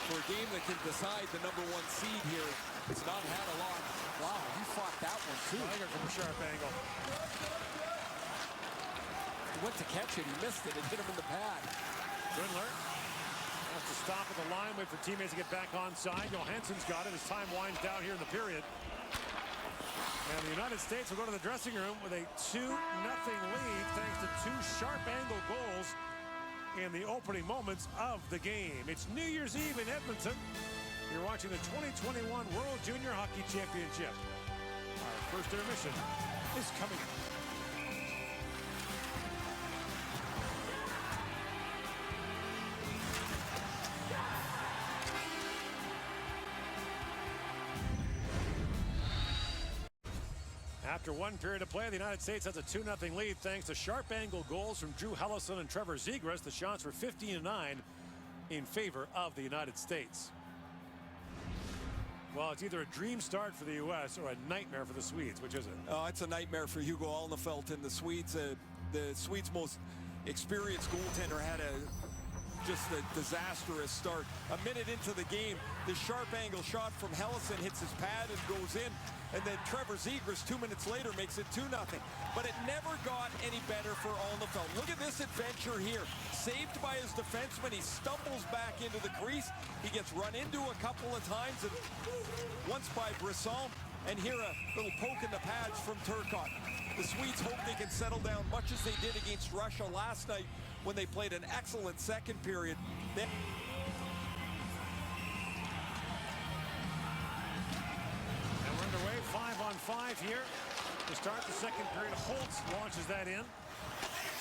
For a game that can decide the #1 seed here, it's not had a lot. Wow, he fought that one too. Tiger from a sharp angle. He went to catch it, he missed it, and hit him in the pad. Grindler has to stop at the line, wait for teammates to get back onside. Johansson's got it as time winds down here in the period. And the United States will go to the dressing room with a 2-0 lead thanks to 2 sharp angle goals in the opening moments of the game. It's New Year's Eve in Edmonton. You're watching the 2021 World Junior Hockey Championship. Our first intermission is coming up. After one period of play, the United States has a 2-0 lead thanks to sharp angle goals from Drew Helleson and Trevor Zegras. The shots were 15-9 in favor of the United States. Well, it's either a dream start for the U.S. or a nightmare for the Swedes. Which is it? Oh, it's a nightmare for Hugo Alnefelt and the Swedes. The Swedes' most experienced goaltender had just a disastrous start. A minute into the game, the sharp angle shot from Helleson hits his pad and goes in. And then Trevor Zegras 2 minutes later makes it 2-0. But it never got any better for Alnefelt. Look at this adventure here. Saved by his defenseman. He stumbles back into the crease. He gets run into a couple of times, and once by Brisson. And here a little poke in the pads from Turcotte. The Swedes hope they can settle down much as they did against Russia last night when they played an excellent second period. Underway, 5-on-5 here to start the second period. Holtz launches that in.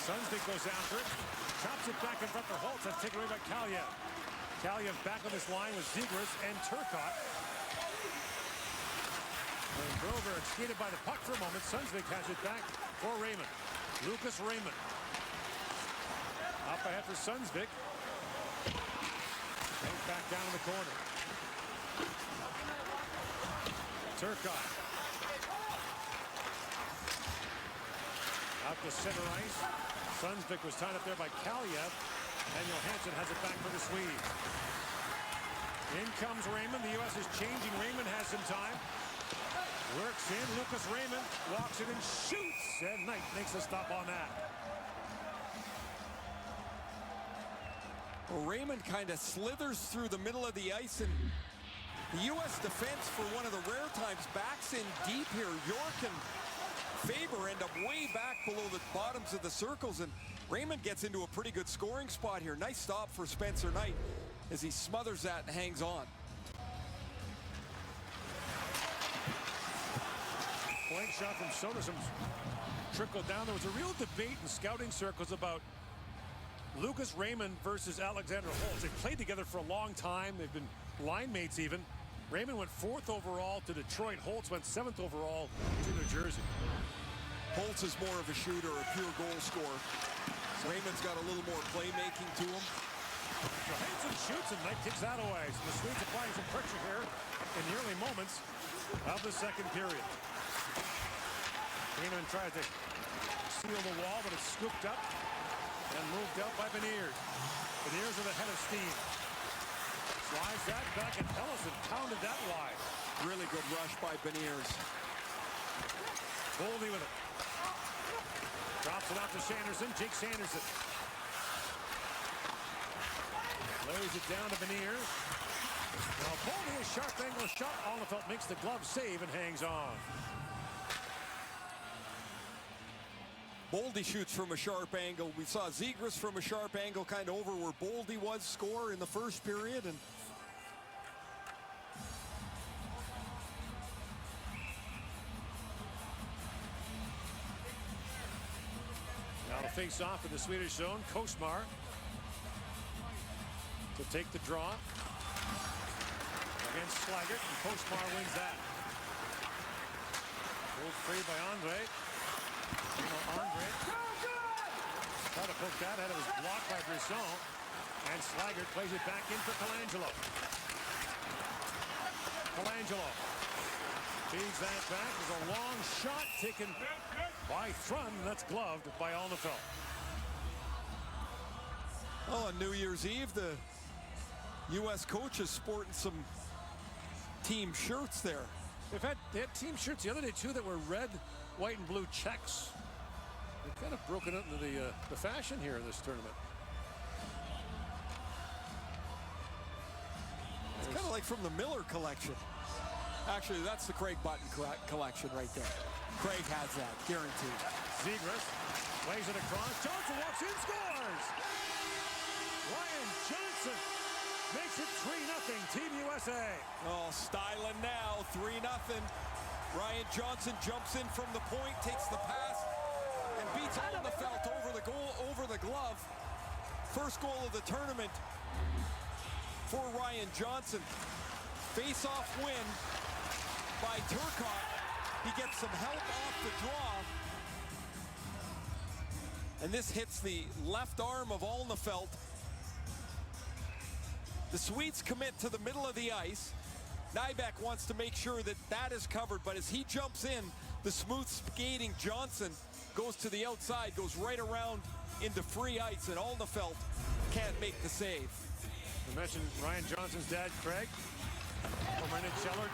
Sunsvig goes after it, chops it back in front for Holtz. That's taken away by Kaliev. Kaliev back on this line with Zegras and Turcotte. And Grover skated by the puck for a moment. Sunsvig has it back for Raymond. Lucas Raymond. Up ahead for Sunsvig. And back down in the corner. Turcotte. Out to center ice. Sunsvig was tied up there by Kaliev. And Johansson has it back for the Swedes. In comes Raymond. The U.S. is changing. Raymond has some time. Works in. Lucas Raymond walks it and shoots. And Knight makes a stop on that. Well, Raymond kind of slithers through the middle of the ice, and the U.S. defense, for one of the rare times, backs in deep here. York and Faber end up way back below the bottoms of the circles, and Raymond gets into a pretty good scoring spot here. Nice stop for Spencer Knight as he smothers that and hangs on. Point shot from Soderstrom trickled down. There was a real debate in scouting circles about Lucas Raymond versus Alexander Holtz. They've played together for a long time. They've been line mates even. Raymond went 4th overall to Detroit. Holtz went 7th overall to New Jersey. Holtz is more of a shooter, a pure goal scorer. Raymond's got a little more playmaking to him. Johansson shoots and Knight takes that away. So the Swedes applying some pressure moments of the second period. Keenan tried to seal the wall, but it's scooped up and moved out by Beniers. Beniers with a head of steam. Slides that back, and Ellison pounded that wide. Really good rush by Beniers. Boldy with it. Drops it out to Sanderson. Jake Sanderson. Lays it down to Beniers. Now Boldy, a sharp angle shot. Alnefelt makes the glove save and hangs on. Boldy shoots from a sharp angle. We saw Zegras from a sharp angle kind of over where Boldy was score in the first period. And now to face off in the Swedish zone. Kosmar to take the draw against Slaggert, and Kosmar wins that. Pulled free by Andre. Andre tried to poke that, and it was blocked by Brisson, and Slaggert plays it back in for Colangelo. Colangelo feeds that back. There's a long shot taken by Thrun. That's gloved by Alnefelt. oh, on New Year's Eve, the U.S. coaches sporting some team shirts there. They had team shirts the other day too that were red, white, and blue checks. They've kind of broken up into the fashion here in this tournament. It's kind of like from the Miller collection. Actually, that's the Craig Button collection right there. Craig has that, guaranteed. Zegras plays it across. Johnson walks in, scores! Ryan Johnson makes it 3-0, Team USA. Oh, styling now, 3-0. Ryan Johnson jumps in from the point, takes the pass, and beats Alnefelt over the glove. First goal of the tournament for Ryan Johnson. Face-off win by Turcotte. He gets some help off the draw. And this hits the left arm of Alnefelt. The Swedes commit to the middle of the ice. Nybeck wants to make sure that that is covered, but as he jumps in, the smooth skating Johnson goes to the outside, goes right around into free ice, and Alnefelt can't make the save. I mentioned Ryan Johnson's dad, Craig, former NHLer,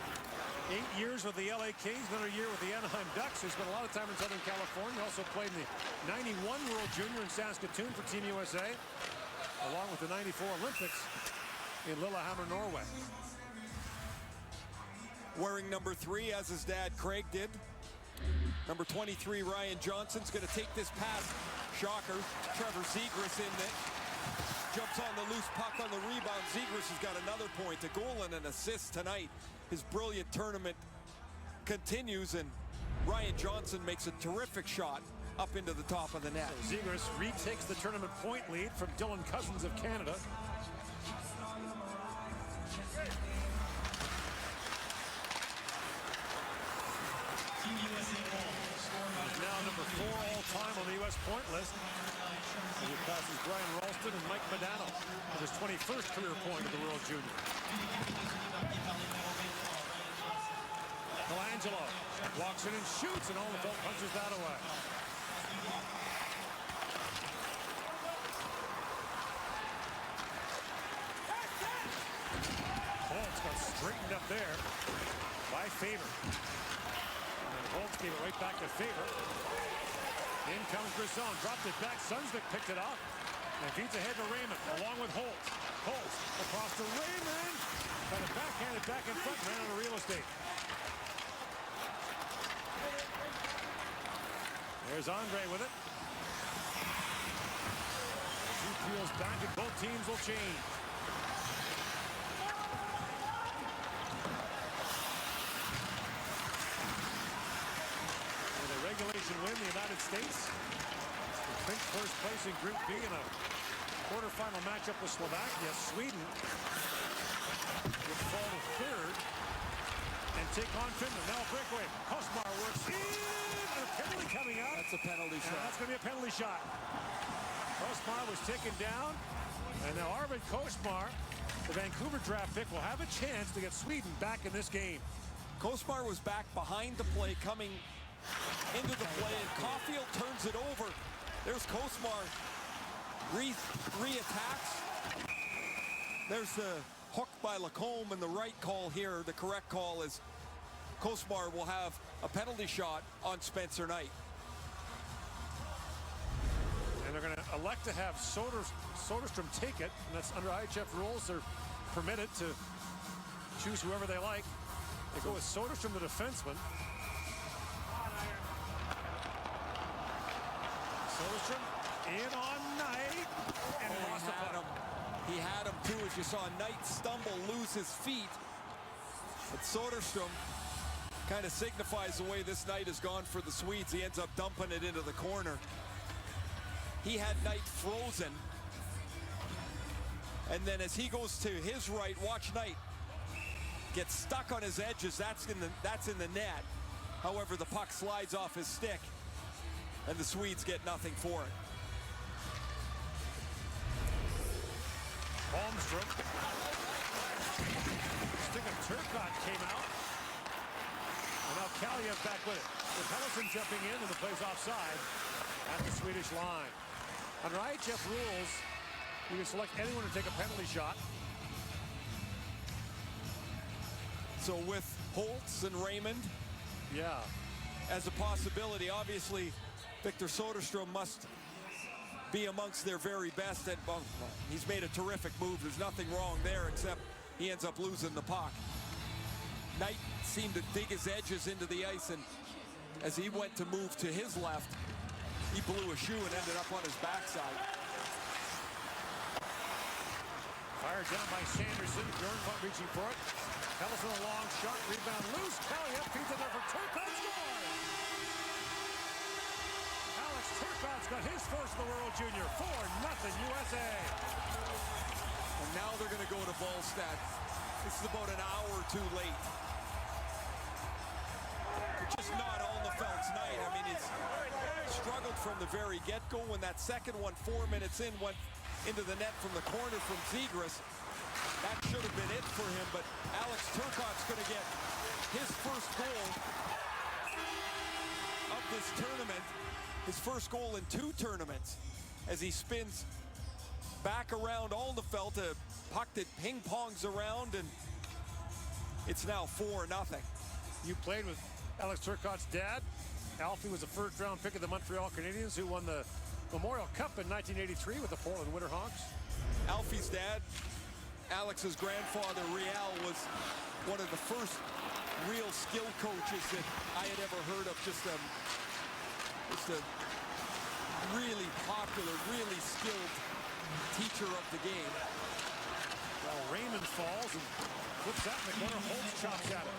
8 years with the LA Kings, another year with the Anaheim Ducks. He spent a lot of time in Southern California. Also played in the 91 World Junior in Saskatoon for Team USA, along with the 94 Olympics in Lillehammer, Norway. Wearing number 3, as his dad Craig did. Number 23, Ryan Johnson's going to take this pass. Shocker, Trevor Zegras in it. Jumps on the loose puck on the rebound. Zegras has got another point, a goal and an assist tonight. His brilliant tournament continues, and Ryan Johnson makes a terrific shot up into the top of the net. So Zegras retakes the tournament point lead from Dylan Cousins of Canada. Now number 4 all-time on the U.S. point list. As he passes Brian Ralston and Mike Modano with his 21st career point of the World Junior. Colangelo walks in and shoots, and Alnefelt punches that away. Holtz got straightened up there by Faber. Holtz gave it right back to Faber. In comes Brisson, dropped it back. Sunsvik picked it up and feeds ahead to Raymond, along with Holtz. Holtz across to Raymond. Got it backhanded back in front, ran out of real estate. There's Andre with it. He peels back, and both teams will change. Regulation win, the United States will clinch first place in Group B in a quarterfinal matchup with Slovakia. Sweden would fall to third and take on Finland. Now a breakaway. Kosmar works in. A penalty coming out. That's a penalty shot. That's going to be a penalty shot. Kosmar was taken down, and now Arvid Kosmar the Vancouver draft pick will have a chance to get Sweden back in this game. Kosmar was back behind the play, coming into the play, and Caulfield turns it over. There's Kosmar, re-attacks. There's the hook by Lacombe, and the right call here, the correct call is Kosmar will have a penalty shot on Spencer Knight. And they're going to elect to have Soderstrom take it, and that's under IIHF rules. They're permitted to choose whoever they like. They go with Soderstrom, the defenseman. Soderstrom in on Knight, and he lost the puck. He had him too, as you saw Knight stumble, lose his feet. But Soderstrom kind of signifies the way this night has gone for the Swedes. He ends up dumping it into the corner. He had Knight frozen. And then as he goes to his right, watch Knight get stuck on his edges. That's in the net. However, the puck slides off his stick, and the Swedes get nothing for it. Holmstrom. Stick of Turcotte came out. And now Kaliev back with it. With Helleson jumping in, and the play's offside at the Swedish line. Under IIHF rules, you can select anyone to take a penalty shot. So with Holtz and Raymond, yeah, as a possibility, obviously Victor Soderstrom must be amongst their very best, and well, he's made a terrific move. There's nothing wrong there, except he ends up losing the puck. Knight seemed to dig his edges into the ice, and as he went to move to his left, he blew a shoe and ended up on his backside. Fired down by Sanderson. Bjornfot reaching for it. Helleson a long shot. Rebound loose. Kaliev feeds it there for Turcotte. Scores! Alex Turcotte's got his first in the World Junior. 4-0 USA. And now they're going to go to Volstad. This is about an hour or two late. Just not Alnefeld's night. I mean, he's struggled from the very get-go. When that second one, 4 minutes in, went into the net from the corner from Zegras. That should have been it for him, but Alex Turcotte's going to get his first goal of this tournament, his first goal in 2 tournaments, as he spins back around Alnefeld, a puck that ping-pongs around, and it's now 4-0. You played with Alex Turcotte's dad. Alfie was a first-round pick of the Montreal Canadiens, who won the Memorial Cup in 1983 with the Portland Winterhawks. Alfie's dad, Alex's grandfather, Rial, was one of the first real skill coaches that I had ever heard of. Just a really popular, really skilled teacher of the game. Well, Raymond falls and flips that in the corner. Holtz chops at it.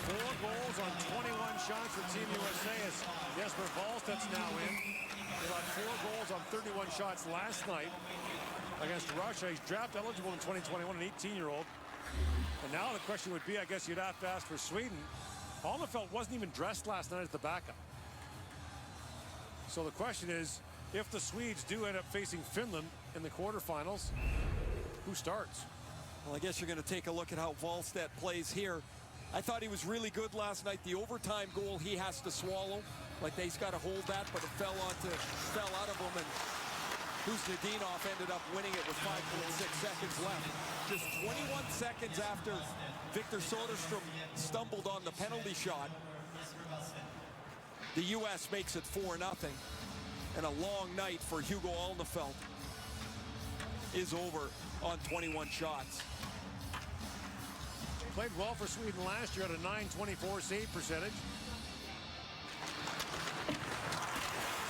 4 goals on 21 shots for Team USA as Jesper Wallstedt's now in. He got 4 goals on 31 shots last night against Russia. He's draft eligible in 2021, an 18-year-old. And now the question would be, I guess you'd have to ask for Sweden. Alnefeld wasn't even dressed last night as the backup. So the question is, if the Swedes do end up facing Finland in the quarterfinals, who starts? Well, I guess you're going to take a look at how Wallstedt plays here. I thought he was really good last night. The overtime goal he has to swallow. Like, he's got to hold that, but it fell out of him, and Kuznetsov ended up winning it with 5.6 seconds left. Just 21 seconds after Victor Soderstrom stumbled on the penalty shot, the U.S. makes it 4-0. And a long night for Hugo Alnefeld is over on 21 shots. Played well for Sweden last year at a .924 save percentage.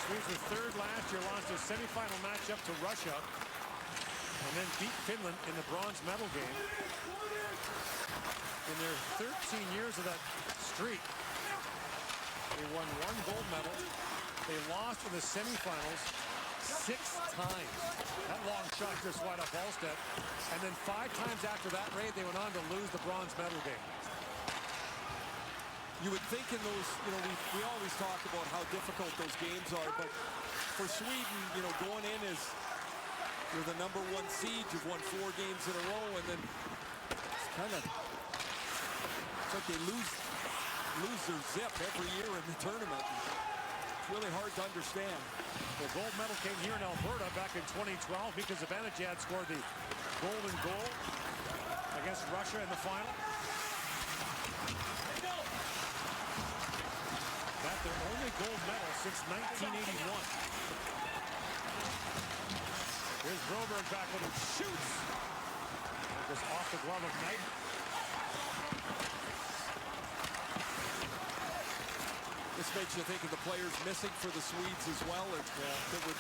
Swedes were third last year, lost their semifinal matchup to Russia, and then beat Finland in the bronze medal game. In their 13 years of that streak, they won 1 gold medal. They lost in the semifinals 6 times. That long shot just wide off Wallstedt. And then 5 times after that raid, they went on to lose the bronze medal game. You would think in those, we always talk about how difficult those games are, but for Sweden, going in as You're the #1 seed. You've won 4 games in a row, and then it's kind of, it's like they lose their zip every year in the tournament. It's really hard to understand. The gold medal came here in Alberta back in 2012 because Zibanejad scored the golden goal against Russia in the final. That's their only gold medal since 1981. Here's Broberg back when he shoots. Just off the glove of Knight. This makes you think of the players missing for the Swedes as well. There would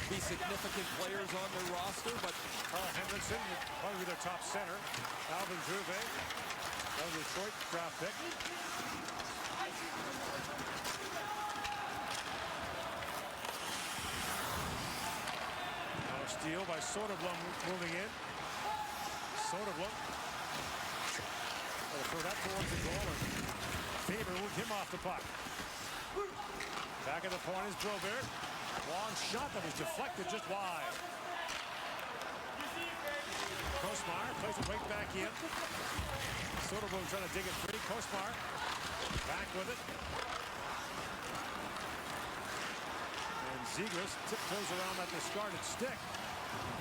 be significant players on their roster, but Carl Henriksson, probably their top center. Alvin Druve, that was a Detroit draft pick. Now a steal by Soderblom moving in. Soderblom. They'll throw that towards the goal, and Faber moved him off the puck. Back at the point is Broberg. Long shot that was deflected just wide. Kosmar plays it right back in. Soderblom trying to dig it free. Kosmar back with it. And Zegras tiptoes around that discarded stick.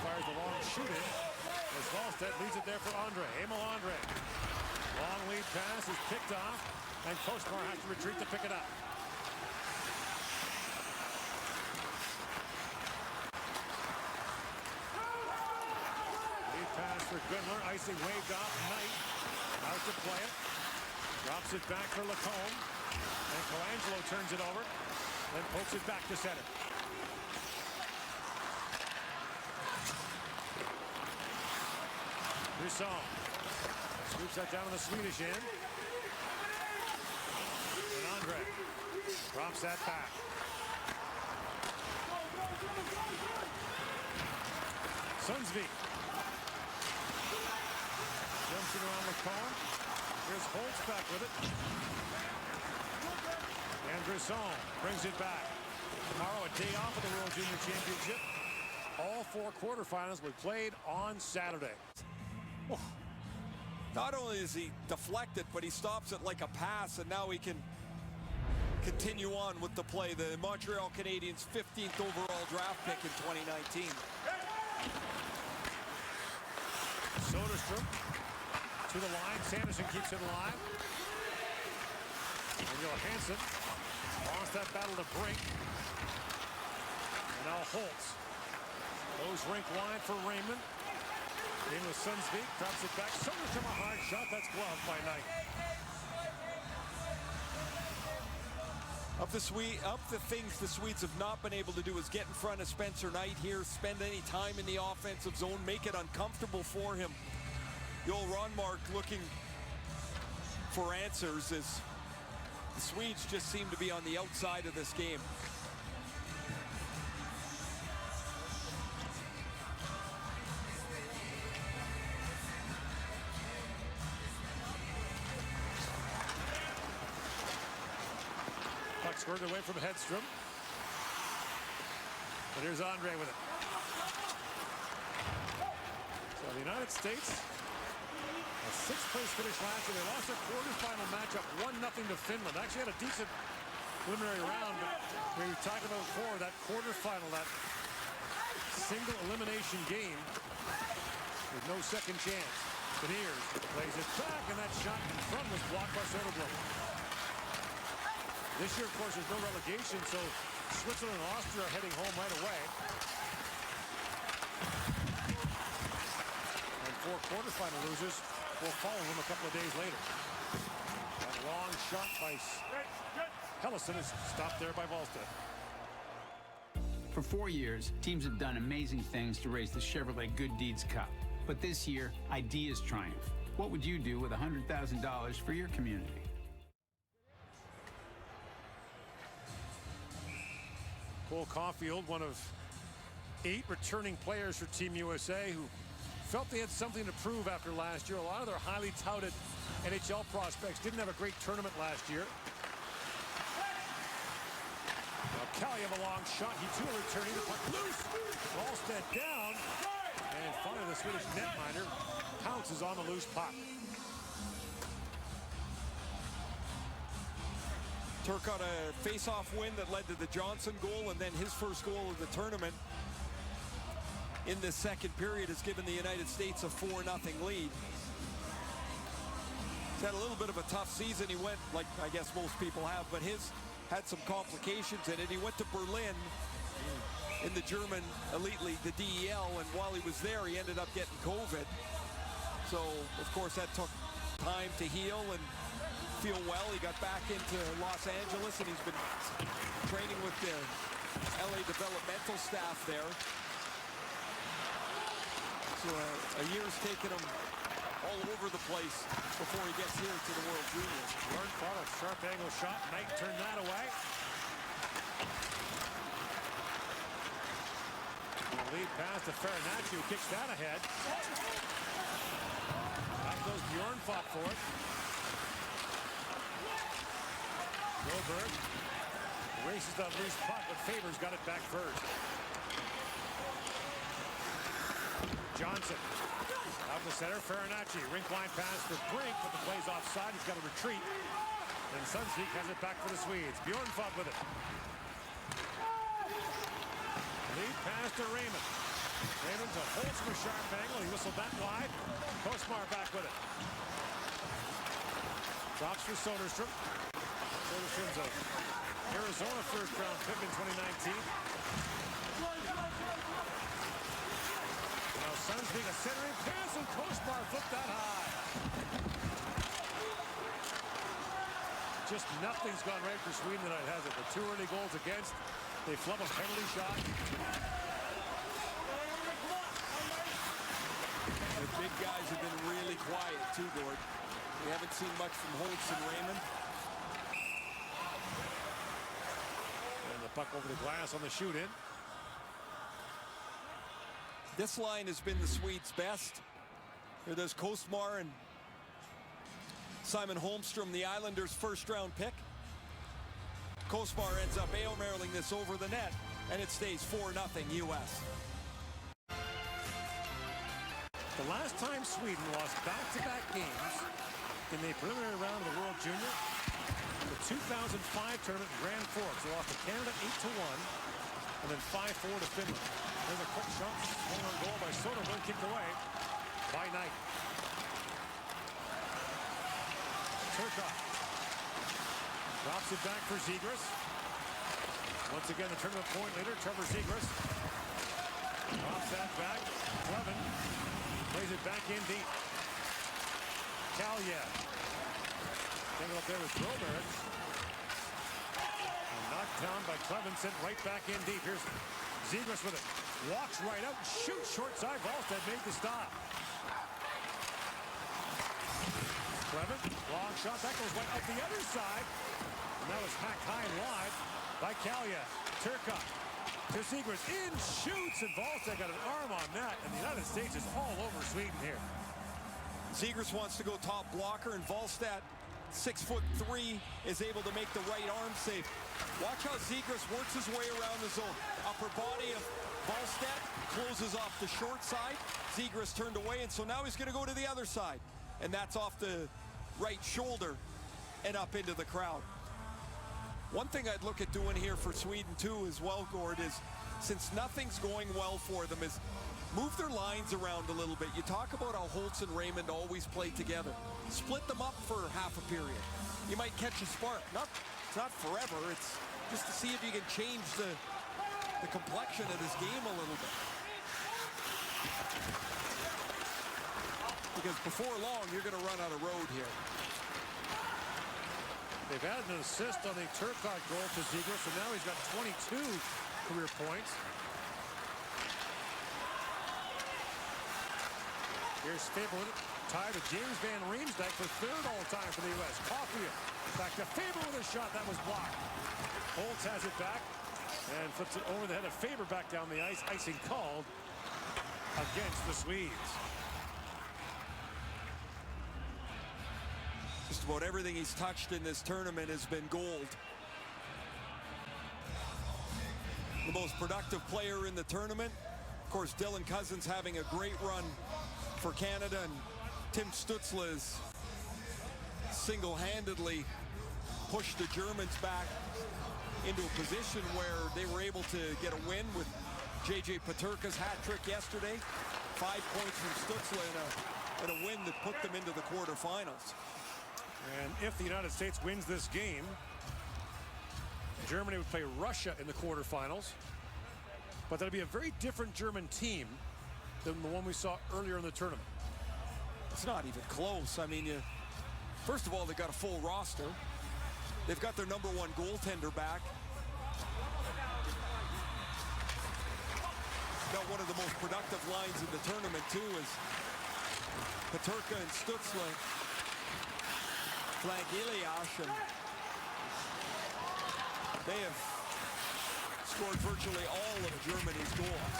Fires the long shoot in. As Wallstedt leads it there for Andre. Emil Andre. Long lead pass is picked off. And Kosmar has to retreat to pick it up. Lead pass for Goodler. Icing waved off. Knight out to play it. Drops it back for Lacombe. And Colangelo turns it over. Then pokes it back to center. Brisson scoops that down to the Swedish end. And Andre drops that back. Sundsvik jumps it around Lacombe. Here's Holtz back with it. And Brisson brings it back. Tomorrow a day off of the World Junior Championship. All 4 quarterfinals were played on Saturday. oh, not only is he deflected, but he stops it like a pass, and now he can continue on with the play. The Montreal Canadiens' 15th overall draft pick in 2019. Soderstrom to the line. Sanderson keeps it alive. And Johansson lost that battle to Brink. And now Holtz goes rink wide for Raymond. In with Sundsvik, drops it back. Soderstrom, a hard shot. That's gloved by Knight. Of the things the Swedes have not been able to do is get in front of Spencer Knight here, spend any time in the offensive zone, make it uncomfortable for him. Joel Ronmark looking for answers as the Swedes just seem to be on the outside of this game. Squirted away from Hedstrom. But here's Andre with it. So the United States, a 6th-place finish last year. They lost their quarterfinal matchup 1-0 to Finland. Actually had a decent preliminary round, but we were talking about before, that quarterfinal, that single elimination game with no second chance. Beniers plays it back, and that shot in front was blocked by Soderblom. This year, of course, there's no relegation, so Switzerland and Austria are heading home right away. And 4 quarterfinal losers will follow them a couple of days later. That long shot by Hellison is stopped there by Wallstedt. For 4 years, teams have done amazing things to raise the Chevrolet Good Deeds Cup. But this year, ideas triumph. What would you do with $100,000 for your community? Cole Caulfield, one of 8 returning players for Team USA who felt they had something to prove after last year. A lot of their highly touted NHL prospects didn't have a great tournament last year. Now Kelly have a long shot. He too returning the puck loose. Wallstedt down. And finally, the Swedish netminder pounces on the loose puck. Turk got a face-off win that led to the Johnson goal, and then his first goal of the tournament in this second period has given the United States a 4-0 lead. He's had a little bit of a tough season. He went, like I guess most people have, but his had some complications in it. He went to Berlin in the German Elite League, the DEL, and while he was there, he ended up getting COVID. So, of course, that took time to heal and feel well. He got back into Los Angeles, and he's been training with the LA developmental staff there. So a year's taken him all over the place before he gets here to the World Juniors. Bjorn fought a sharp angle shot. Knight turned that away. Lead pass to Farinacci, who kicks that ahead. Back goes Bjorn, fought for it. Goldberg races that loose puck, but Faber's got it back first. Johnson out the center. Farinacci, rink line pass for Brink, but the play's offside. He's got to retreat. And Sundsvik has it back for the Swedes. Bjorn fought with it. Lead pass to Raymond. Raymond to Holtz from a sharp angle. He whistled that wide. Kosmar back with it. Drops for Soderstrom. Soderstrom's a Arizona first-round pick in 2019. Now Sundsvik a centering pass, and Kosmar flipped that high. Just nothing's gone right for Sweden tonight, has it? The two early goals against. They flub a penalty shot. The big guys have been really quiet too, Gord. We haven't seen much from Holtz and Raymond. And the puck over the glass on the shoot-in. This line has been the Swedes' best. Here there's Kosmar and Simon Holmstrom, the Islanders' first-round pick. Kosmar ends up air-mailing this over the net, and it stays 4-0 U.S. The last time Sweden lost back-to-back games in the preliminary round of the World Junior, the 2005 tournament in Grand Forks. They lost to Canada 8-1, and then 5-4 to Finland. There's a quick shot, swung on goal by Soderberg, kicked away by Knight. Turcotte drops it back for Zegras. Once again, the tournament point leader, Trevor Zegras. Drops that back. Clevin plays it back in deep. Kalyev. Getting up there with Broberg. Knocked down by Clevin, sent right back in deep. Here's Zegras with it. Walks right out, shoots short side. Wallstead made the stop. Clevin, long shot. That goes right up the other side. And that was hacked high and wide by Kalyev. Turcotte to Zegras. In, shoots, and Wallstead got an arm on that. And the United States is all over Sweden here. Zegras wants to go top blocker, and Wallstedt, 6'3", is able to make the right arm save. Watch how Zegras works his way around the zone. Upper body of Wallstedt closes off the short side. Zegras turned away, and so now he's going to go to the other side. And that's off the right shoulder and up into the crowd. One thing I'd look at doing here for Sweden, too, as well, Gord, is since nothing's going well for them, is move their lines around a little bit. You talk about how Holtz and Raymond always play together. Split them up for half a period. You might catch a spark. It's not forever. It's just to see if you can change the complexion of this game a little bit. Because before long, you're going to run out of road here. They've added an assist on the Turcotte goal to Zegras, and now he's got 22 career points. Here's Faber tied to James Van Riemsdyk for third all-time for the U.S. Caulfield back to Faber with a shot that was blocked. Holtz has it back and flips it over the head of Faber back down the ice. Icing called against the Swedes. Just about everything he's touched in this tournament has been gold. The most productive player in the tournament, Of course, Dylan Cousins having a great run for Canada, and Tim Stützle has single-handedly pushed the Germans back into a position where they were able to get a win with J.J. Peterka's hat trick yesterday. 5 points from Stützle and a win that put them into the quarterfinals. And if the United States wins this game, Germany would play Russia in the quarterfinals. But that'd be a very different German team than the one we saw earlier in the tournament. It's not even close. I mean, first of all, they got a full roster. They've got their #1 goaltender back. Got one of the most productive lines in the tournament, too, is Peterka and Stützle, Flagiliash, and they have scored virtually all of Germany's goals.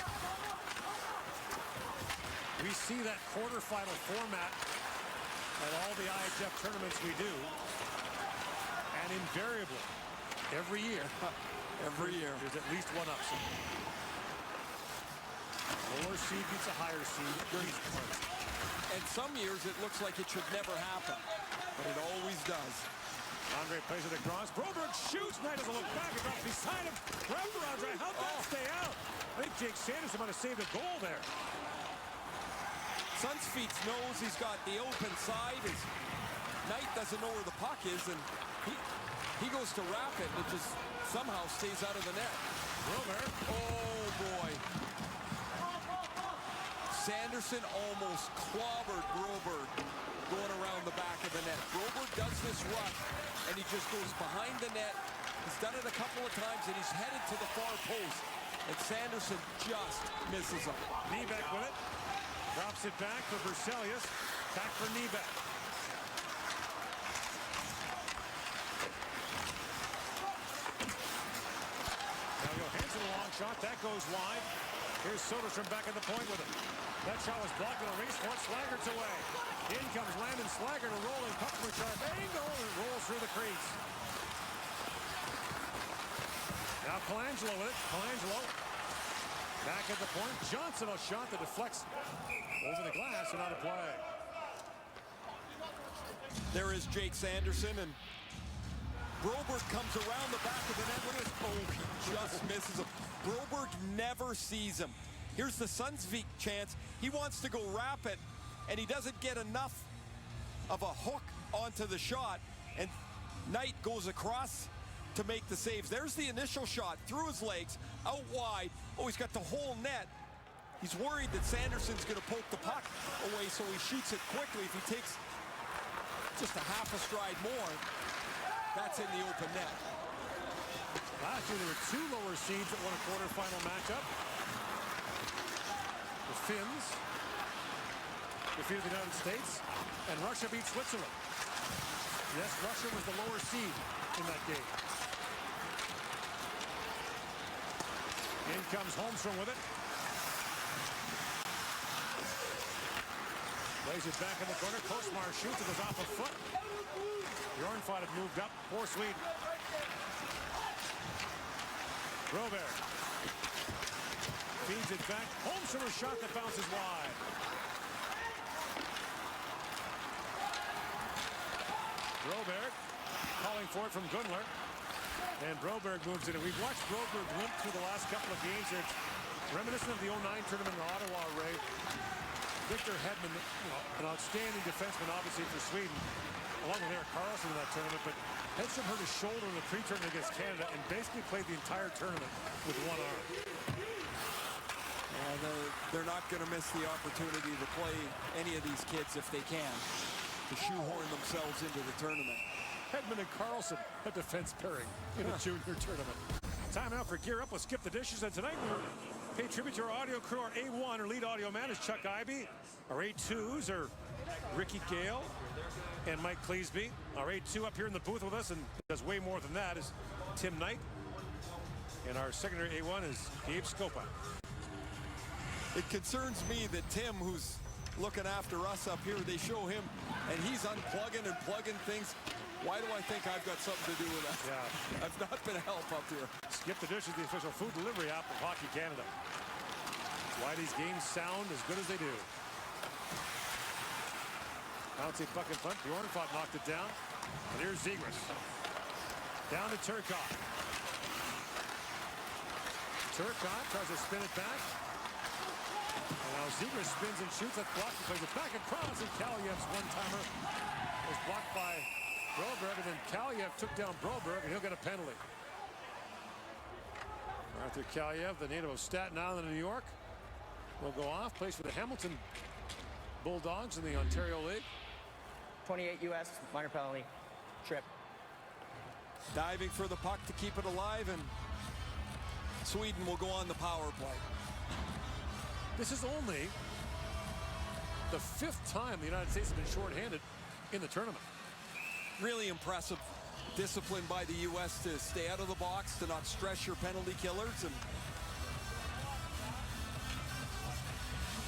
We see that quarterfinal format at all the IIHF tournaments we do. And invariably, every year, there's at least one upset. Lower seed beats a higher seed at least once. And some years it looks like it should never happen, but it always does. Andre plays it across. Broberg shoots. Knight doesn't look back. He drops beside him. Grab for Andre. How'd that stay out? I think Jake Sanderson might have saved a goal there. Sunsfeet knows he's got the open side. His Knight doesn't know where the puck is, and he goes to wrap it, and it just somehow stays out of the net. Broberg. Oh, boy. Sanderson almost clobbered Broberg going around the back of the net. Broberg does this rush, and he just goes behind the net. He's done it a couple of times, and he's headed to the far post. And Sanderson just misses him. Niebeck with it. Drops it back for Berselius. Back for Niebeck. Now Johansson, a long shot. That goes wide. Here's Soderstrom back at the point with it. That shot was blocked in a race for it. Slaggert's away. In comes Landon Slaggert, a rolling puck from a sharp angle, and it rolls through the crease. Now Colangelo with it. Colangelo back at the point. Johnson, a shot that deflects over the glass and out of play. There is Jake Sanderson, and Broberg comes around the back of the net. Look at this. Oh, he just misses him. Broberg never sees him. Here's the Sunsvik chance. He wants to go wrap it, and he doesn't get enough of a hook onto the shot, and Knight goes across to make the saves. There's the initial shot through his legs, out wide. Oh, he's got the whole net. He's worried that Sanderson's going to poke the puck away, so he shoots it quickly. If he takes just a half a stride more, that's in the open net. Last year, there were 2 lower seeds that won a quarterfinal matchup. The Finns defeated the United States, and Russia beat Switzerland. Yes, Russia was the lower seed in that game. In comes Holmstrom with it. Lays it back in the corner. Kosmar shoots. It goes off a foot. Bjornfot had moved up for Sweden. Broberg feeds it back. Holmstrom, a shot that bounces wide. Broberg calling for it from Gunler. And Broberg moves it. And we've watched Broberg limp through the last couple of games. It's reminiscent of the 09 tournament in Ottawa, Ray. Victor Hedman, an outstanding defenseman, obviously, for Sweden, along with Erik Karlsson in that tournament. But Hedstrom hurt his shoulder in the pre-tournament against Canada and basically played the entire tournament with one arm. And they're not going to miss the opportunity to play any of these kids if they can, to shoehorn themselves into the tournament. Hedman and Karlsson, a defense pairing in a junior tournament. Time now for Gear Up. Let's skip the dishes. And tonight we'll pay tribute to our audio crew. Our A1, our lead audio man, is Chuck Ivey. Our A2s are Ricky Gale and Mike Cleesby. Our A2 up here in the booth with us and does way more than that is Tim Knight. And our secondary A1 is Gabe Scopa. It concerns me that Tim, who's looking after us up here, they show him and he's unplugging and plugging things. Why do I think I've got something to do with that? Yeah. I've not been a help up here. Skip the Dishes, the official food delivery app of Hockey Canada. Why these games sound as good as they do. Bouncy puck in front. Bjornfot knocked it down. And here's Zegras. Down to Turcotte. Turcotte tries to spin it back. And now Zegras spins and shoots. That's blocked. He plays it back across. And Kalyev's one-timer was blocked by Broberg. And then Kalyev took down Broberg, and he'll get a penalty. Arthur Kalyev, the native of Staten Island in New York, will go off. Plays for the Hamilton Bulldogs in the Ontario League. 28 U.S. minor penalty. Trip. Diving for the puck to keep it alive, and Sweden will go on the power play. This is only the 5th time the United States has been shorthanded in the tournament. Really impressive discipline by the U.S. to stay out of the box, to not stress your penalty killers, and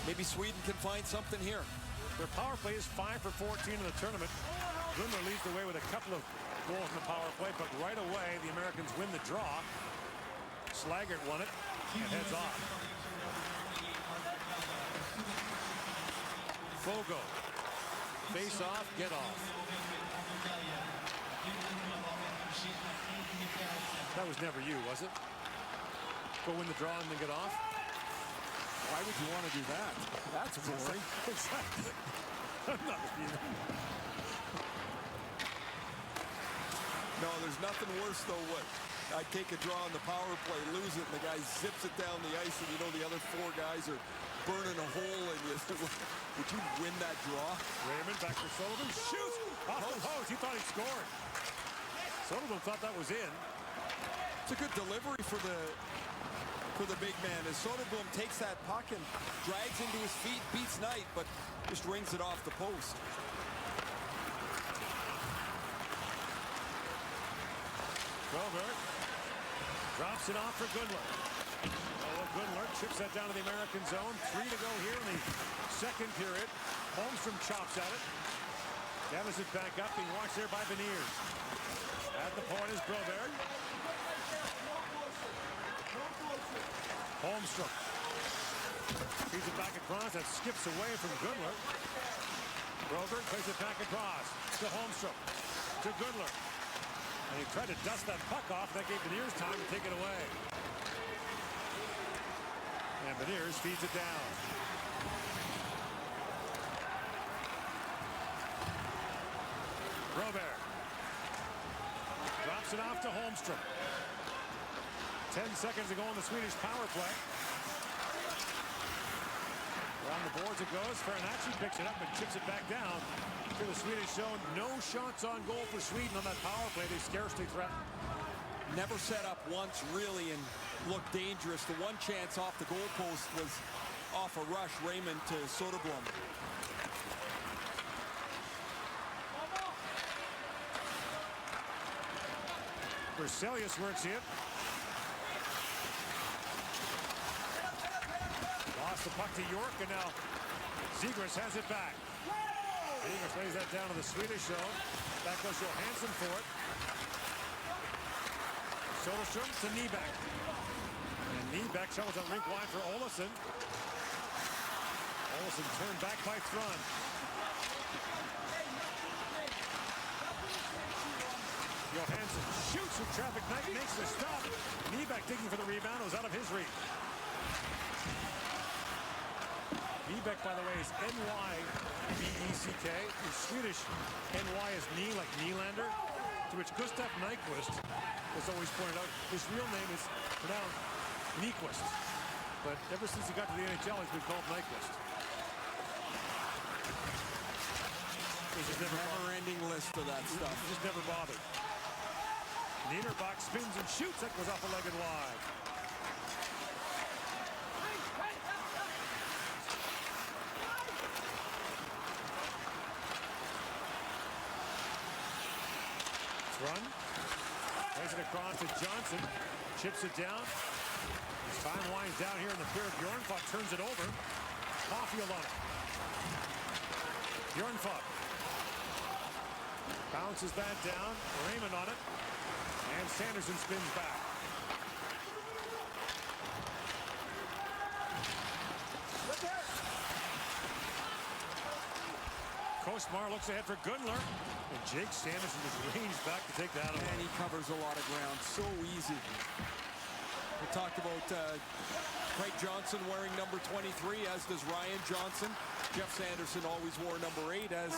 maybe Sweden can find something here. Their power play is 5 for 14 in the tournament. Glimmer leads the way with a couple of goals in the power play, but right away the Americans win the draw. Slaggert won it and heads off. Fogo. Face off, get off. That was never you, was it? Go win the draw and then get off? Why would you want to do that? That's boring. Exactly. I'm not even. No, there's nothing worse, though. What I take a draw on the power play, lose it, and the guy zips it down the ice, and you know the other 4 guys are burning a hole, and you, would you win that draw? Raymond back to Sullivan. Shoots! Off the post. He thought he scored. Sullivan thought that was in. It's a good delivery for the big man as Soderblom takes that puck and drags into his feet, beats Knight, but just rings it off the post. Broberg drops it off for Gunler. Oh, Gunler chips that down to the American zone. 3 to go here in the second period. Holmstrom chops at it. Gathers it back up, being watched there by Beniers. At the point is Broberg. Holmstrom feeds it back across. That skips away from Gunler. Broberg plays it back across to Holmstrom, to Gunler. And he tried to dust that puck off. That gave Beniers time to take it away. And Beniers feeds it down. Broberg drops it off to Holmstrom. 10 seconds to go in the Swedish power play. Around the boards it goes. Farinacci picks it up and chips it back down to the Swedish zone. No shots on goal for Sweden on that power play. They scarcely threaten. Never set up once, really, and looked dangerous. The one chance off the goalpost was off a rush, Raymond to Soderblom. Berzelius works it. Lost the puck to York, and now Zegras has it back. Zegras lays that down to the Swedish zone. Back goes Johansson for it. Soderstrom to Nybeck. And Nybeck shovels on rink wide for Olsson. Olsson turned back by Thrun. Johansson shoots from traffic. Knight makes the stop. Nybeck digging for the rebound. It was out of his reach. Nybeck, by the way, is N-Y-B-E-C-K. In Swedish, N-Y is knee, like Nylander. To which Gustav Nyquist has always pointed out his real name is pronounced Nyquist. But ever since he got to the NHL, he's been called Nyquist. He's just Never-ending list of that stuff. He just never bothered. Niederbach spins and shoots. That goes off a leg and wide. Run. Plays it across to Johnson. Chips it down. As time winds down here in the period, Bjornfot turns it over. Caulfield on it. Bjornfot bounces that down. Raymond on it. And Sanderson spins back. Osmar looks ahead for Gunler. And Jake Sanderson is ranged back to take that away. And he covers a lot of ground. So easy. We talked about Craig Johnson wearing number 23, as does Ryan Johnson. Jeff Sanderson always wore number 8, as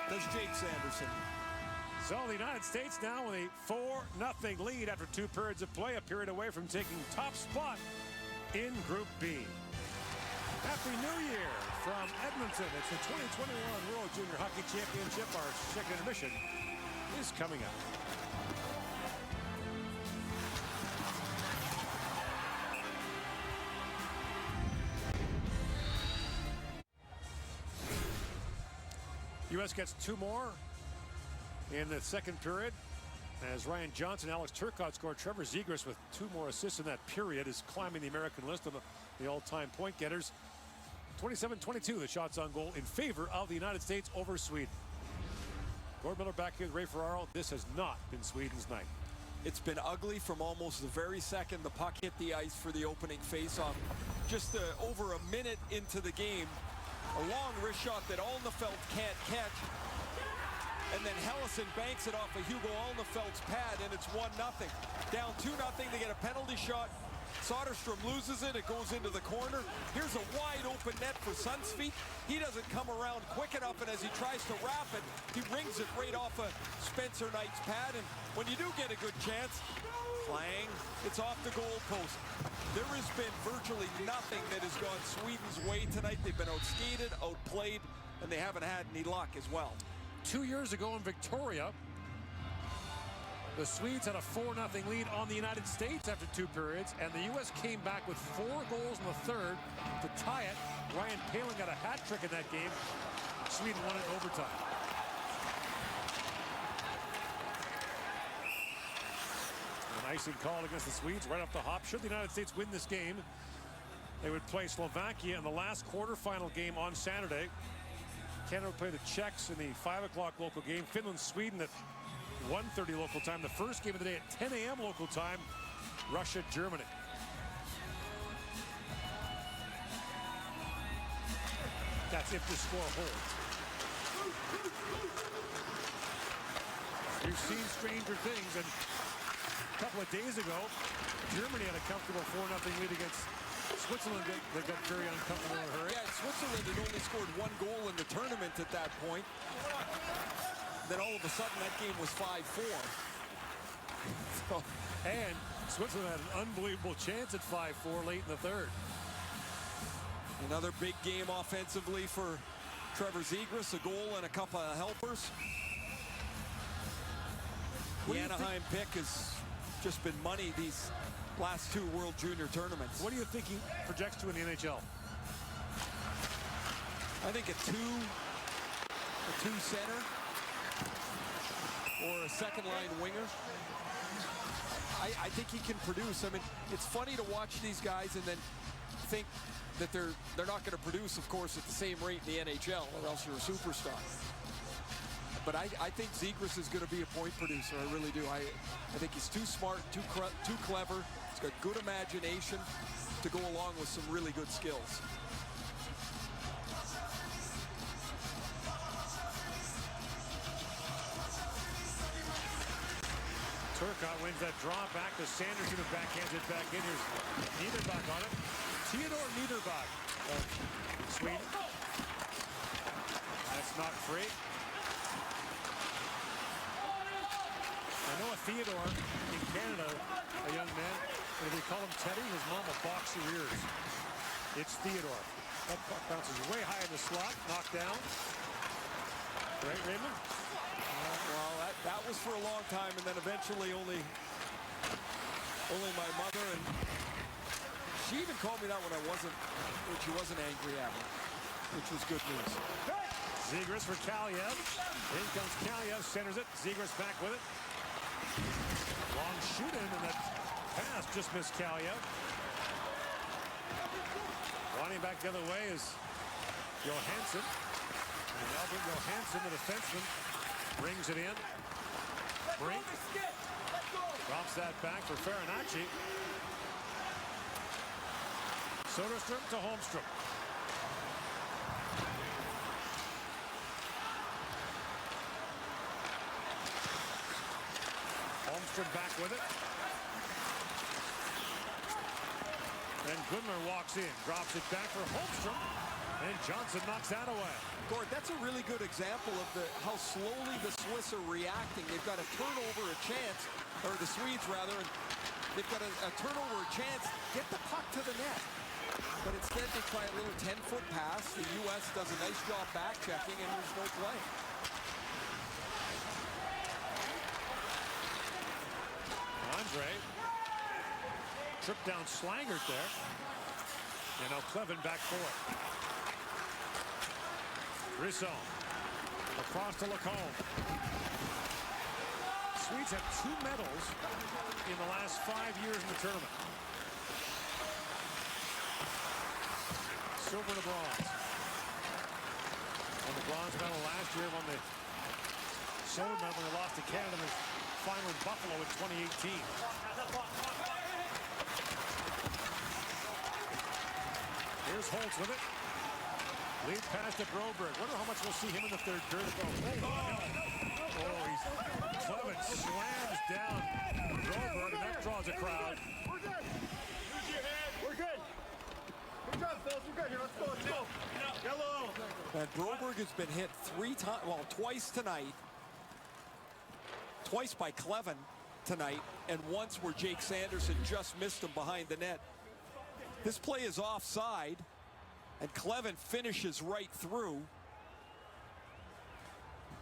does Jake Sanderson. So the United States now with a 4-0 lead after 2 periods of play, a period away from taking top spot in Group B. Happy New Year from Edmonton. It's the 2021 World Junior Hockey Championship. Our second intermission is coming up. U.S. gets 2 more in the second period as Ryan Johnson, Alex Turcotte scored. Trevor Zegras with 2 more assists in that period is climbing the American list of the all-time point getters. 27-22 the shots on goal in favor of the United States over Sweden. Gord Miller back here with Ray Ferraro. This has not been Sweden's night. It's been ugly from almost the very second the puck hit the ice for the opening faceoff. Just over a minute into the game, a long wrist shot that Alnefelt can't catch. And then Hellison banks it off of Hugo Alnefeld's pad, and it's 1-0. Down 2-0, they get a penalty shot. Soderstrom loses it. It goes into the corner. Here's a wide open net for Sunsfeet. He doesn't come around quick enough, and as he tries to wrap it, he rings it right off of Spencer Knight's pad. And when you do get a good chance, clang, it's off the goal post. There has been virtually nothing that has gone Sweden's way tonight. They've been outskated, outplayed, and they haven't had any luck as well. 2 years ago in Victoria, the Swedes had a 4-0 lead on the United States after 2 periods, and the U.S. came back with 4 goals in the third to tie it. Ryan Palin got a hat trick in that game. Sweden won it in overtime. An icing call against the Swedes right off the hop. Should the United States win this game, they would play Slovakia in the last quarterfinal game on Saturday. Canada would play the Czechs in the 5 o'clock local game. Finland, Sweden at 1:30 local time. The first game of the day at 10 a.m. local time. Russia, Germany. That's if the score holds. We've seen stranger things, and a couple of days ago, Germany had a comfortable 4-0 lead against Switzerland. They got very uncomfortable in a hurry. Yeah, Switzerland had only scored 1 goal in the tournament at that point. Then all of a sudden that game was 5-4. So, and Switzerland had an unbelievable chance at 5-4 late in the third. Another big game offensively for Trevor Zegras, a goal and a couple of helpers. The Anaheim pick has just been money these last 2 World Junior tournaments. What do you think he projects to in the NHL? I think a two center or a second line winger. I think he can produce. I mean, it's funny to watch these guys and then think that they're not going to produce, of course, at the same rate in the NHL, or else you're a superstar. But I think Zegras is going to be a point producer. I really do. I think he's too smart, too clever. He's got good imagination to go along with some really good skills. Turcotte wins that draw back to Sanderson, and backhands it back in. Here's Niederbach on it. Theodore Niederbach of Sweden. That's not free. I know a Theodore in Canada, a young man, and if we call him Teddy, his mom will box your ears. It's Theodore. That puck bounces way high in the slot, knocked down. Right, Raymond? Well, that was for a long time, and then eventually only my mother, and she even called me that when she wasn't angry at me, which was good news. Zegras for Kaliev. In comes Kaliev, centers it. Zegras back with it. Long shoot in, and that pass just missed Kaliev. Wanting back the other way is Johansson. And Albert Johansson, the defenseman, brings it in. Brink drops that back for Farinacci. Soderstrom to Holmstrom. Hedstrom back with it. Then Gunler walks in, drops it back for Holmstrom, and Johnson knocks that away. Gord, that's a really good example of how slowly the Swiss are reacting. They've got a turnover, a chance, or the Swedes rather, and they've got a turnover, a chance, get the puck to the net. But instead they try a little 10-foot pass. The U.S. does a nice job back checking, and there's no play. Andre tripped down Slangert there. And now Clevin back for it. Brisson across to Lacombe. Swedes have 2 medals in the last 5 years in the tournament. Silver and a bronze. Won the bronze medal last year, won the silver medal when they lost to Canada in the final in Buffalo in 2018. Here's Holtz with it. Lead pass to Broberg. Wonder how much we'll see him in the third period. Clevin slams down Broberg, and that draws a crowd. We're good. We're good. Good job, Phil. We're good here. Let's go. Let's go. Yellow. And Broberg has been hit 3 times, well, twice tonight. Twice by Clevin tonight, and once where Jake Sanderson just missed him behind the net. This play is offside, and Clevin finishes right through.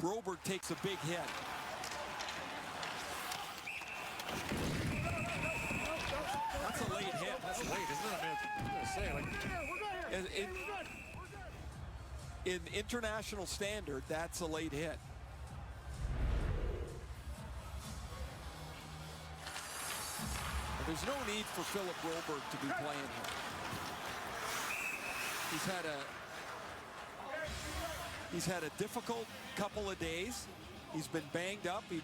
Broberg takes a big hit. That's a late hit. That's late, isn't it? I mean, I'm going to say, like... In international standard, that's a late hit. There's no need for Philip Broberg to be playing here. He's had a difficult couple of days. He's been banged up. He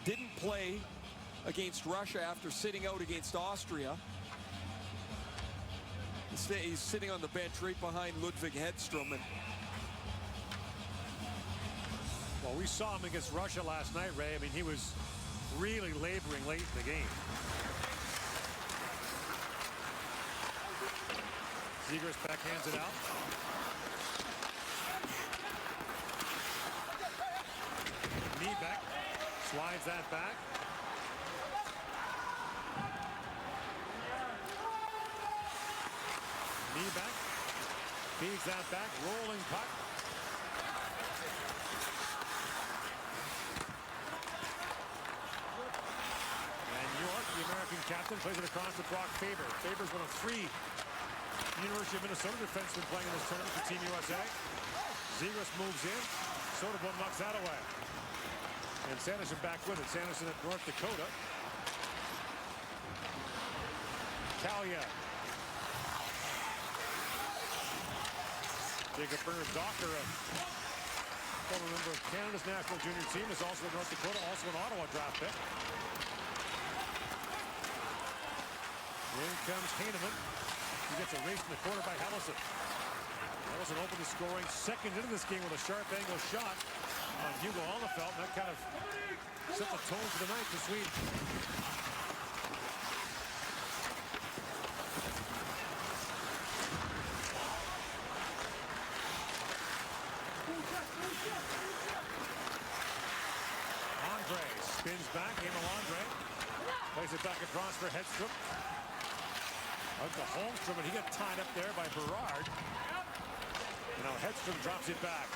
didn't play against Russia after sitting out against Austria. He's sitting on the bench right behind Ludwig Hedstrom. And well, we saw him against Russia last night, Ray. I mean, he was really laboring late in the game. Zegras backhands it out. Niebeck slides that back. Niebeck feeds that back, rolling puck. The American captain plays it across to Brock Faber. Faber's one of 3 University of Minnesota defensemen playing in this tournament for Team USA. Zegras moves in. Soderblom knocks that away. And Sanderson back with it. Sanderson at North Dakota. Kalya. Jacob Bernard Docker, a former member of Canada's national junior team, is also in North Dakota, also an Ottawa draft pick. In comes Heineman. He gets a race in the corner by Helleson. Helleson opened the scoring second into this game with a sharp angle shot on Hugo Alnefelt. And that kind of set the tone for the night for Sweden. Andre spins back. Emil Andre plays it back across for Hedstrom. Out to Holmstrom, and he got tied up there by Berard. And now Hedstrom drops it back.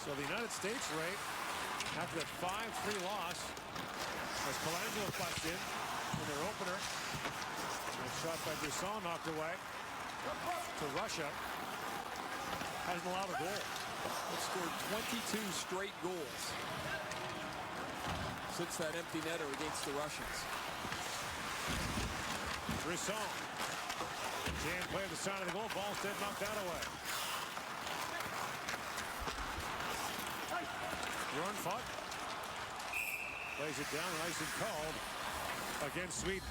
So the United States, Ray, after that 5-3 loss, as Colangelo butts in their opener, and a shot by Brisson knocked away to Russia. Hasn't allowed a goal. They've scored 22 straight goals since that empty netter against the Russians. Brisson. Jan played the side of the goal. Ballstead knocked that away. Bjornfot plays it down, nice and cold against Sweden.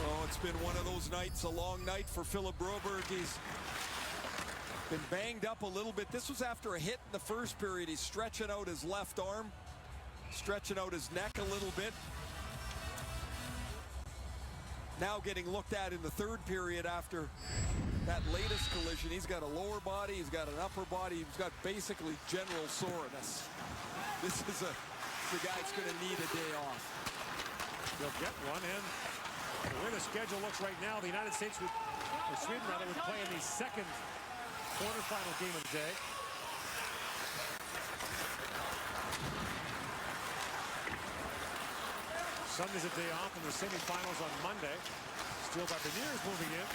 Oh, it's been one of those nights, a long night for Philip Broberg. He's been banged up a little bit. This was after a hit in the first period. He's stretching out his left arm, stretching out his neck a little bit. Now getting looked at in the third period after that latest collision. He's got a lower body, he's got an upper body, he's got basically general soreness. This is the guy's going to need a day off. He'll get one, and the way the schedule looks right now, the United States would, or Sweden rather, would play in the second quarterfinal game of the day. Sunday's a day off, and the semifinals on Monday. Steel Buccaneers moving in,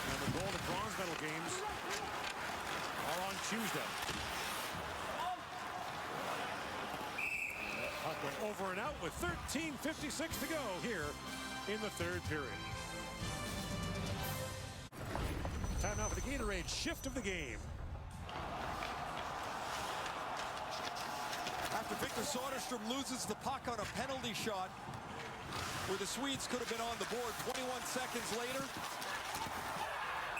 and the gold and bronze medal games are on Tuesday. Puck went over and out with 13:56 to go here in the third period. Time now for the Gatorade shift of the game. After Victor Soderstrom loses the puck on a penalty shot where the Swedes could have been on the board, 21 seconds later,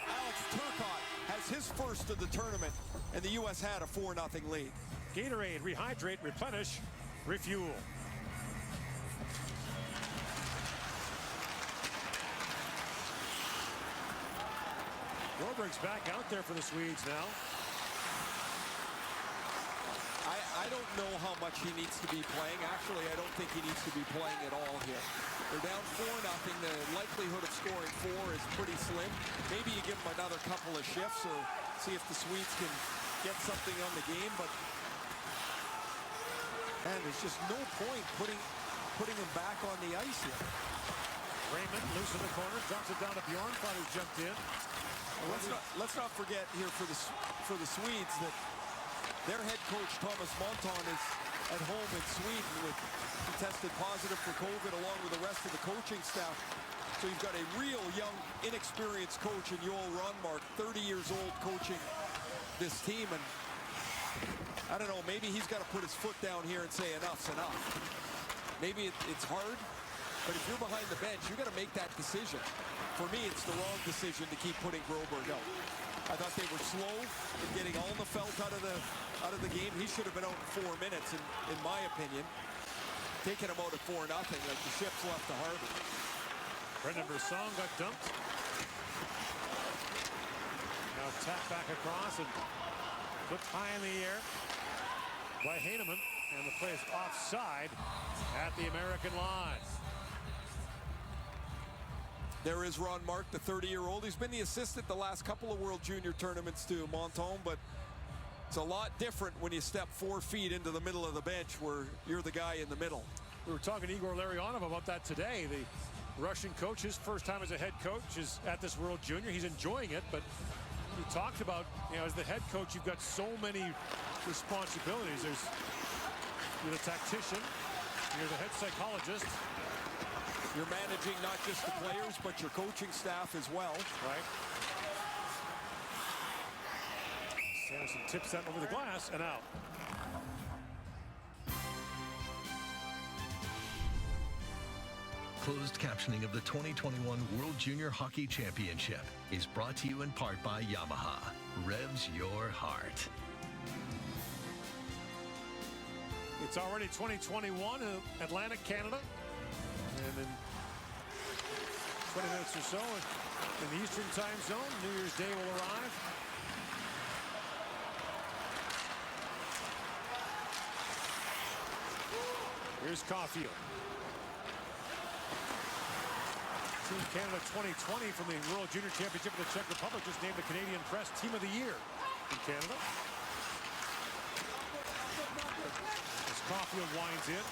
Alex Turcotte has his first of the tournament, and the U.S. had a 4-0 lead. Gatorade, rehydrate, replenish, refuel. Broberg's back out there for the Swedes now. I don't know how much he needs to be playing. Actually, I don't think he needs to be playing at all here. They're down 4-0. The likelihood of scoring 4 is pretty slim. Maybe you give him another couple of shifts or see if the Swedes can get something on the game. But man, there's just no point putting him back on the ice here. Raymond loose in the corner, drops it down to Bjorn. Thought he jumped in. Let's not forget here for the Swedes that their head coach Thomas Monton is at home in Sweden he tested positive for COVID along with the rest of the coaching staff. So you've got a real young, inexperienced coach in Joel Rönnmark, 30 years old, coaching this team. And I don't know, maybe he's got to put his foot down here and say enough's enough. Maybe it's hard, but if you're behind the bench, you got to make that decision. For me, it's the wrong decision to keep putting Broberg out. I thought they were slow in getting Alnefelt out of the game. He should have been out in 4 minutes, in my opinion. Taking him out at 4-0, like the ship's left to harbor. Brendan Brisson got dumped. Now tapped back across and flipped high in the air by Heineman, and the play is offside at the American line. There is Ron Mark, the 30-year-old. He's been the assistant the last couple of World Junior tournaments to Monton, but it's a lot different when you step 4 feet into the middle of the bench where you're the guy in the middle. We were talking to Igor Larionov about that today. The Russian coach, his first time as a head coach, is at this World Junior. He's enjoying it, but he talked about, as the head coach, you've got so many responsibilities. You're the tactician, you're the head psychologist. You're managing not just the players, but your coaching staff as well. Right. Sanderson tips that over the glass and out. Closed captioning of the 2021 World Junior Hockey Championship is brought to you in part by Yamaha. Revs your heart. It's already 2021 in Atlantic, Canada. And in 20 minutes or so in the Eastern time zone, New Year's Day will arrive. Here's Caulfield. Team Canada 2020 from the World Junior Championship of the Czech Republic just named the Canadian Press Team of the Year in Canada. As Caulfield winds in,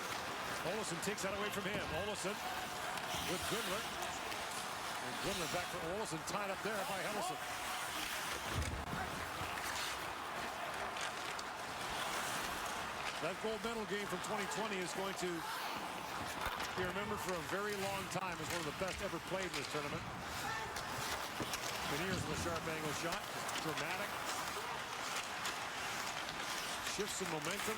Olsson takes that away from him. Olsson with Goodler. And Goodler back for Olsson, tied up there by Helleson. That gold medal game from 2020 is going to be remembered for a very long time as one of the best ever played in this tournament. Beniers with a sharp angle shot. Dramatic. Shifts in momentum.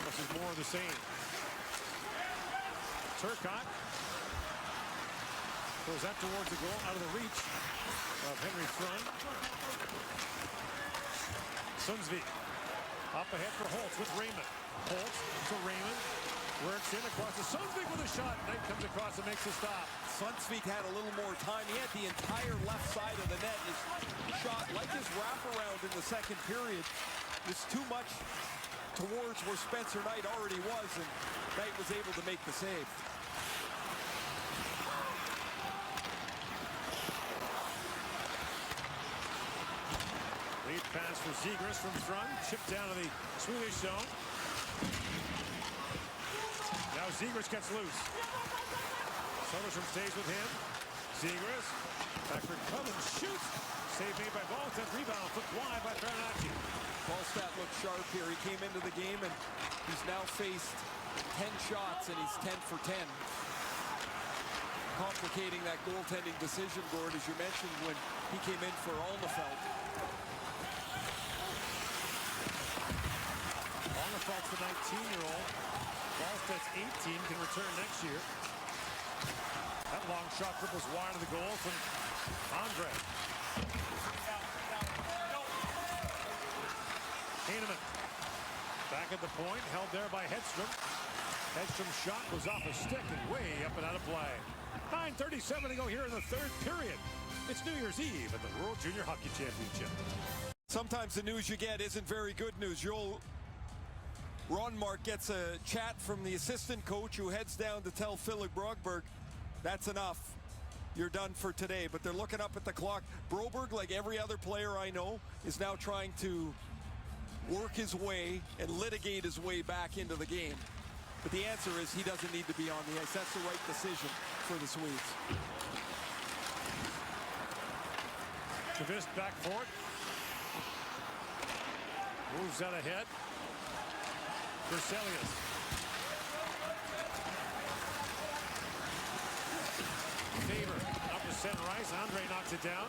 This is more of the same. Turcotte throws that towards the goal, out of the reach of Henry Thrun. Sundsvik up ahead for Holtz with Raymond. Holtz to Raymond. Works in across the Sundsvik with a shot. Knight comes across and makes a stop. Sundsvik had a little more time. He had the entire left side of the net. His shot, like his wraparound in the second period, was too much towards where Spencer Knight already was, and Knight was able to make the save. Lead pass for Zegras from Thrun. Chipped down to the Swedish zone. Now Zegras gets loose. Soderstrom stays with him. Zegras. Back for Cummins. Shoots. Save made by Ballstead. Rebound. Flipped wide by Farinacci. Ballstead looked sharp here. He came into the game and he's now faced 10 shots and he's 10 for 10. Complicating that goaltending decision, Gord, as you mentioned, when he came in for Alnefelt. Alnefelt's the 19-year-old. Ballstead's 18, can return next year. That long shot triples wide of the goal from Andre. Heineman back at the point, held there by Hedstrom. Hedstrom's shot was off a stick and way up and out of play. 9:37 to go here in the third period. It's New Year's Eve at the World Junior Hockey Championship. Sometimes the news you get isn't very good news. Ronmark gets a chat from the assistant coach who heads down to tell Philip Broberg, that's enough. You're done for today. But they're looking up at the clock. Broberg, like every other player I know, is now trying to work his way and litigate his way back into the game. But the answer is he doesn't need to be on the ice. That's the right decision for the Swedes. Kvist back for it. Moves out ahead. Berzelius. Faber up to center ice. Andre knocks it down.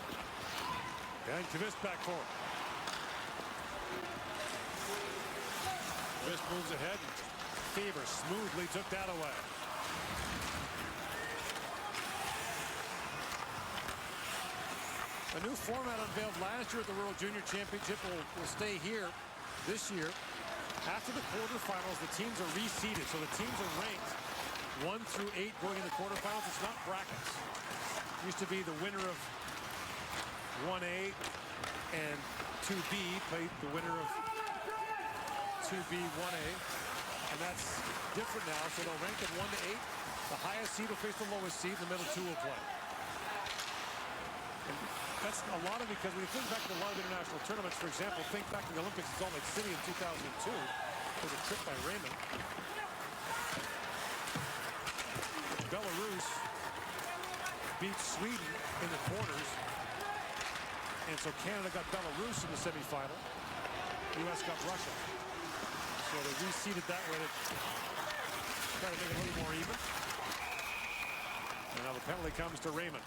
And Kvist back for it. Kvist moves ahead. Faber smoothly took that away. A new format unveiled last year at the World Junior Championship will stay here this year. After the quarterfinals, the teams are reseeded, so the teams are ranked 1 through 8 going in the quarterfinals. It's not brackets. It used to be the winner of 1A and 2B played the winner of 2B, 1A. And that's different now, so they'll rank it 1 to 8. The highest seed will face the lowest seed, the middle two will play. And that's a lot of because when you think back to a lot of international tournaments, for example, think back to the Olympics in Salt Lake City in 2002. There's a trip by Raymond. Belarus beat Sweden in the quarters. And so Canada got Belarus in the semifinal. The U.S. got Russia. So they reseeded that way to try to make it a little more even. And now the penalty comes to Raymond.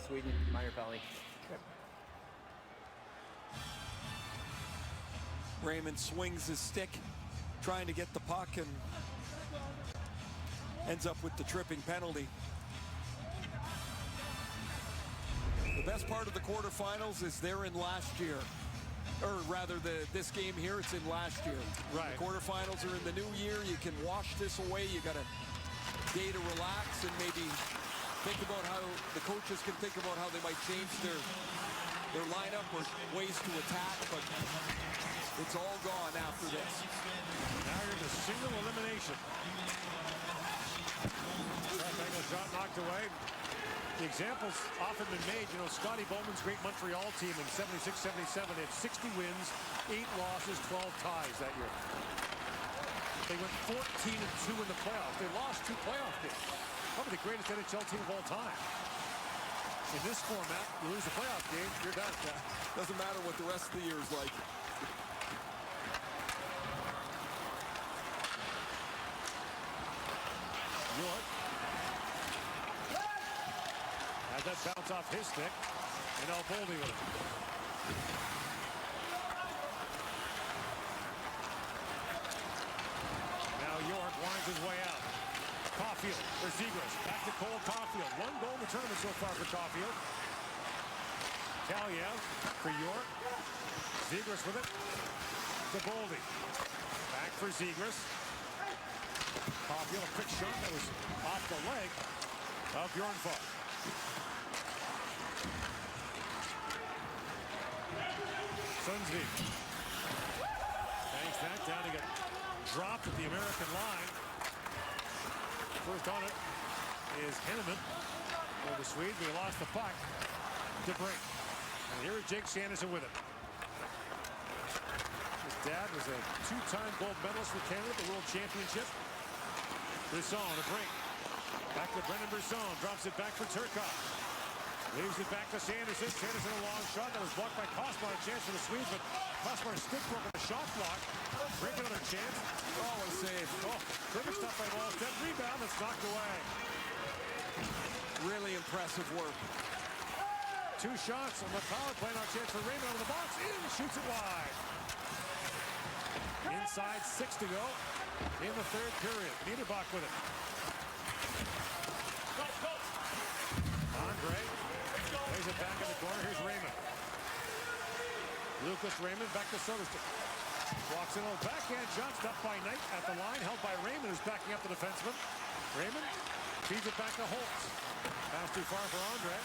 Sweden, minor penalty. Raymond swings his stick, trying to get the puck, and ends up with the tripping penalty. The best part of the quarterfinals is they're in last year. Or rather, this game here, it's in last year. Right. The quarterfinals are in the new year. You can wash this away. You got a day to relax and maybe think about how the coaches can think about how they might change their lineup or ways to attack, but it's all gone after this. Now you're into single elimination. Angle shot knocked away. The examples often been made, you know, Scotty Bowman's great Montreal team in 76-77 had 60 wins, 8 losses, 12 ties that year. They went 14-2 in the playoffs. They lost 2 playoff games. Probably the greatest NHL team of all time. In this format, you lose a playoff game, you're done. Doesn't matter what the rest of the year is like. York. Had that bounce off his stick. And now Boldy with it. Now York winds his way out. Caulfield for Zegras. Back to Cole Caulfield. 1 goal in the tournament so far for Caulfield. Kaliev for York. Zegras with it. To Boldy. Back for Zegras. Caulfield, a quick shot that was off the leg of Bjornfot. Sundsvik bangs that down. He got dropped at the American line. First on it is Henneman for the Swedes. We lost the puck to Brink. And here is Jake Sanderson with it. His dad was a 2-time gold medalist for Canada at the World Championship. Brisson to Brink. Back to Brendan Brisson. Drops it back for Turcotte. Leaves it back to Sanderson. Sanderson a long shot that was blocked by Kosmar. A chance for the Swedes, but Kosmar's stick broke on the shot block. Brink another chance. Oh, a save. Oh, perfect stuff by Wallstedt. Rebound that's knocked away. Really impressive work. 2 shots on the power play. Now chance for Raymond on the box. In, shoots it wide. Inside 6 to go in the 3rd period. Niederbach with it. Andre lays it back in the corner. Here's Raymond. Lucas Raymond back to Soderstrom. Walks in a little backhand shot. Stopped by Knight at the line. Held by Raymond, who's backing up the defenseman. Raymond feeds it back to Holtz. Pass too far for Andre.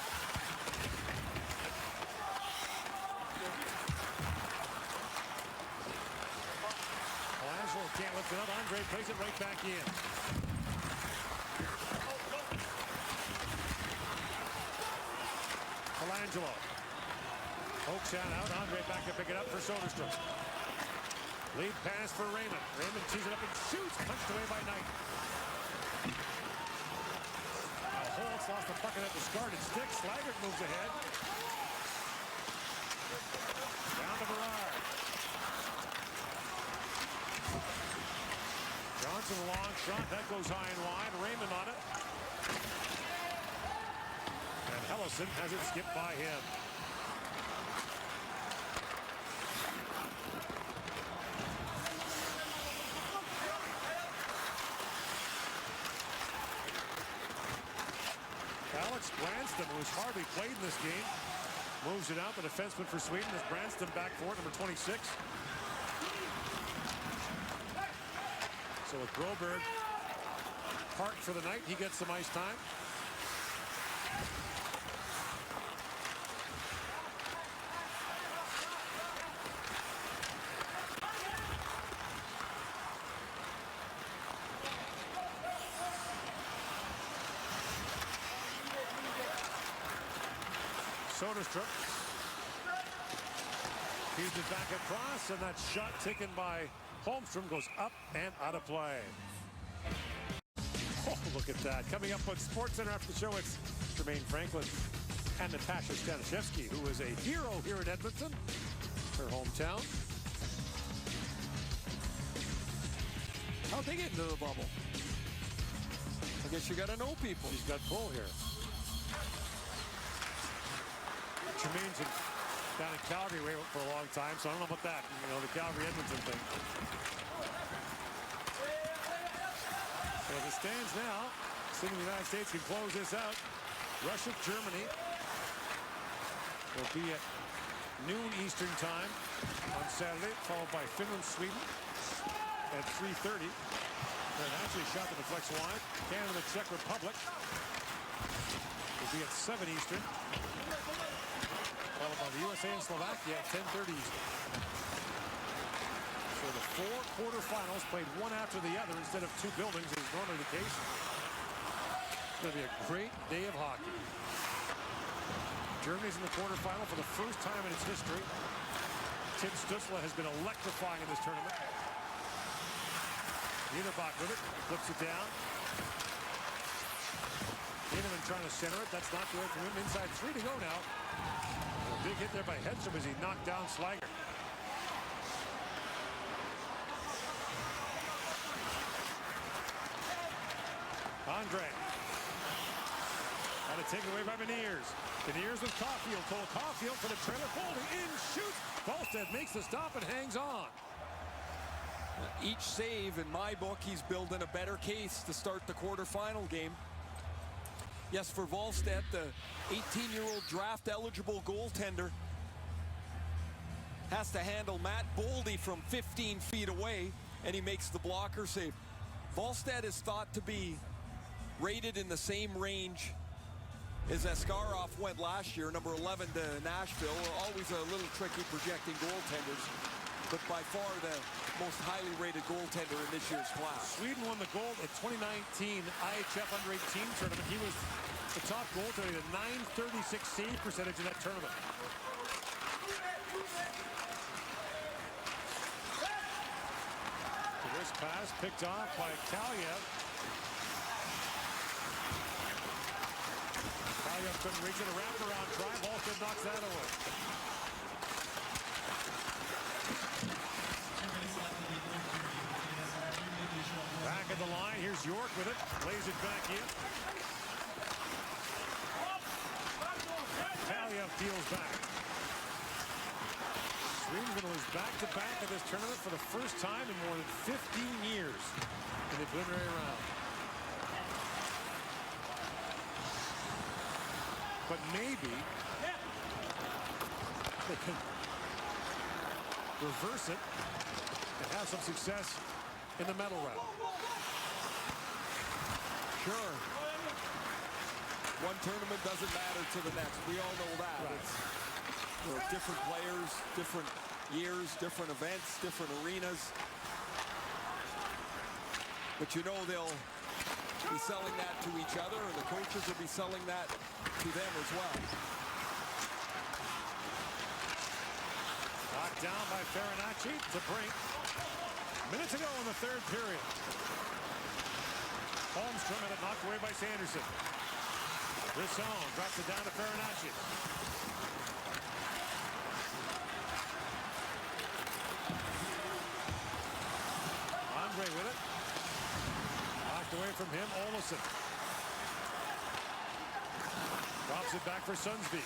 Colangelo can't lift it up. Andre plays it right back in. Colangelo. Pokes out. Andre back to pick it up for Soderstrom. Lead pass for Raymond. Raymond tees it up and shoots. Punched away by Knight. Now Holtz lost the puck at the discarded stick. Slaggert moves ahead. Down to Berard. Johnson a long shot. That goes high and wide. Raymond on it. And Hellison has it skipped by him. Alex Branston, who's hardly played in this game, moves it out. The defenseman for Sweden is Branston back for it, number 26. So with Broberg parked for the night, he gets some ice time. Soderstrom feeds it back across, and that shot taken by Holmstrom goes up and out of play. Oh, look at that. Coming up on SportsCenter after the show, it's Jermaine Franklin and Natasha Stanishevsky, who is a hero here in Edmonton, her hometown. How'd they get into the bubble? I guess you got to know people. She's got pull here. Jermaine's down in Calgary for a long time, so I don't know about that. You know, the Calgary-Edmonton thing. So as it stands now, assuming the United States can close this out, Russia-Germany will be at noon Eastern time on Saturday, followed by Finland-Sweden at 3:30. And actually a shot that deflects wide. Canada, the Czech Republic will be at 7 Eastern. Followed by the USA and Slovakia at 10:30 Eastern. So the 4 quarterfinals played one after the other instead of 2 buildings, as is normally the case. It's going to be a great day of hockey. Germany's in the quarterfinal for the first time in its history. Tim Stützle has been electrifying in this tournament. Niederbach with it, flips it down. Heineman trying to center it. That's not good from him. Inside 3 to go now. A big hit there by Hedstrom as he knocked down Slaggert. Andre. Had it taken away by Beniers. Beniers with Caulfield. Cole Caulfield for the trailer. Holding in, shoots. Volstead makes the stop and hangs on. Each save, in my book, he's building a better case to start the quarterfinal game. Yes, for Volstead, the 18-year-old draft-eligible goaltender has to handle Matt Boldy from 15 feet away, and he makes the blocker save. Volstead is thought to be rated in the same range as Askarov went last year, number 11 to Nashville. Always a little tricky projecting goaltenders, but by far the most highly rated goaltender in this year's class. Sweden won the gold at 2019 IIHF Under-18 tournament. He was the top goaltender at a .936 save percentage in that tournament. This pass picked off by Kaliev. Kaliev couldn't reach it. A wraparound try. Volstead knocks that away. Back at the line. Here's York with it. Lays it back in. Kaliev deals back. Sweden's going to lose back-to-back at this tournament for the first time in more than 15 years in the preliminary round. But maybe they can reverse it and have some success in the medal round. Sure. One tournament doesn't matter to the next. We all know that. Right. It's, you know, different players, different years, different events, different arenas. But you know they'll be selling that to each other, and the coaches will be selling that to them as well. Knocked down by Farinacci to Brink. Minutes to go in the third period. Holmstrom had it knocked away by Sanderson. Brisson drops it down to Farinacci. Andre with it. Knocked away from him, Olesen. Drops it back for Sunsby.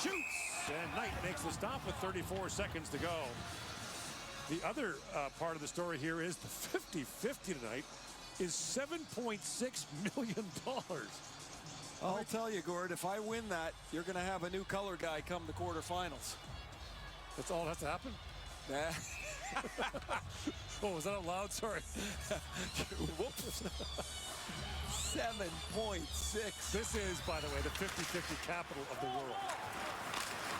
Shoots! And Knight makes the stop with 34 seconds to go. The other part of the story here is the 50-50 tonight is $7.6 million. I'll tell you, Gord, if I win that, you're going to have a new color guy come to quarterfinals. That's all that has to happen? Yeah. Oh, was that out loud? Sorry. Whoops. 7.6. This is, by the way, the 50-50 capital of the world.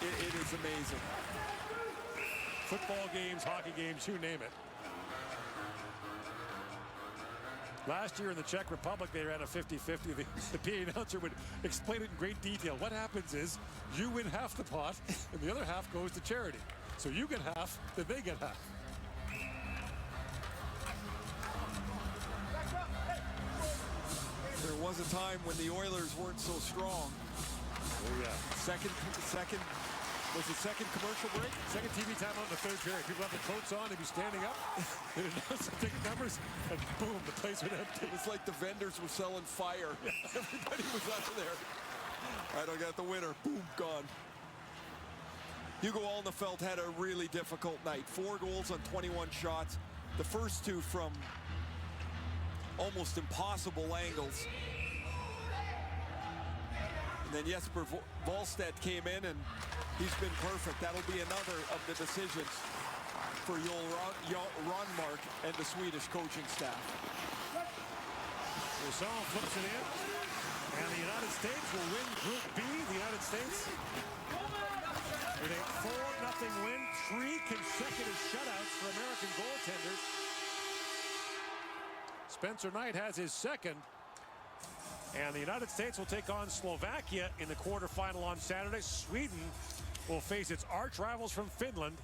It is amazing. Football games, hockey games, you name it. Last year in the Czech Republic, they ran a 50-50. The PA announcer would explain it in great detail. What happens is you win half the pot, and the other half goes to charity. So you get half, then they get half. There was a time when the Oilers weren't so strong. Oh, yeah. Second, was it second commercial break? Second TV timeout in the third period. People have the coats on, they'd be standing up. They'd announce the ticket numbers, and boom, the place would empty. It's like the vendors were selling fire. Everybody was out there. All right, I got the winner. Boom, gone. Hugo Alnefelt had a really difficult night. 4 goals on 21 shots. The first 2 from almost impossible angles. And then Jesper Volstead came in, and he's been perfect. That'll be another of the decisions for Joel Ronmark and the Swedish coaching staff. Brisson flips it in, and the United States will win Group B. The United States with a 4-0 win, 3 consecutive shutouts for American goaltenders. Spencer Knight has his second. And the United States will take on Slovakia in the quarterfinal on Saturday. Sweden will face its arch rivals from Finland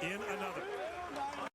in another.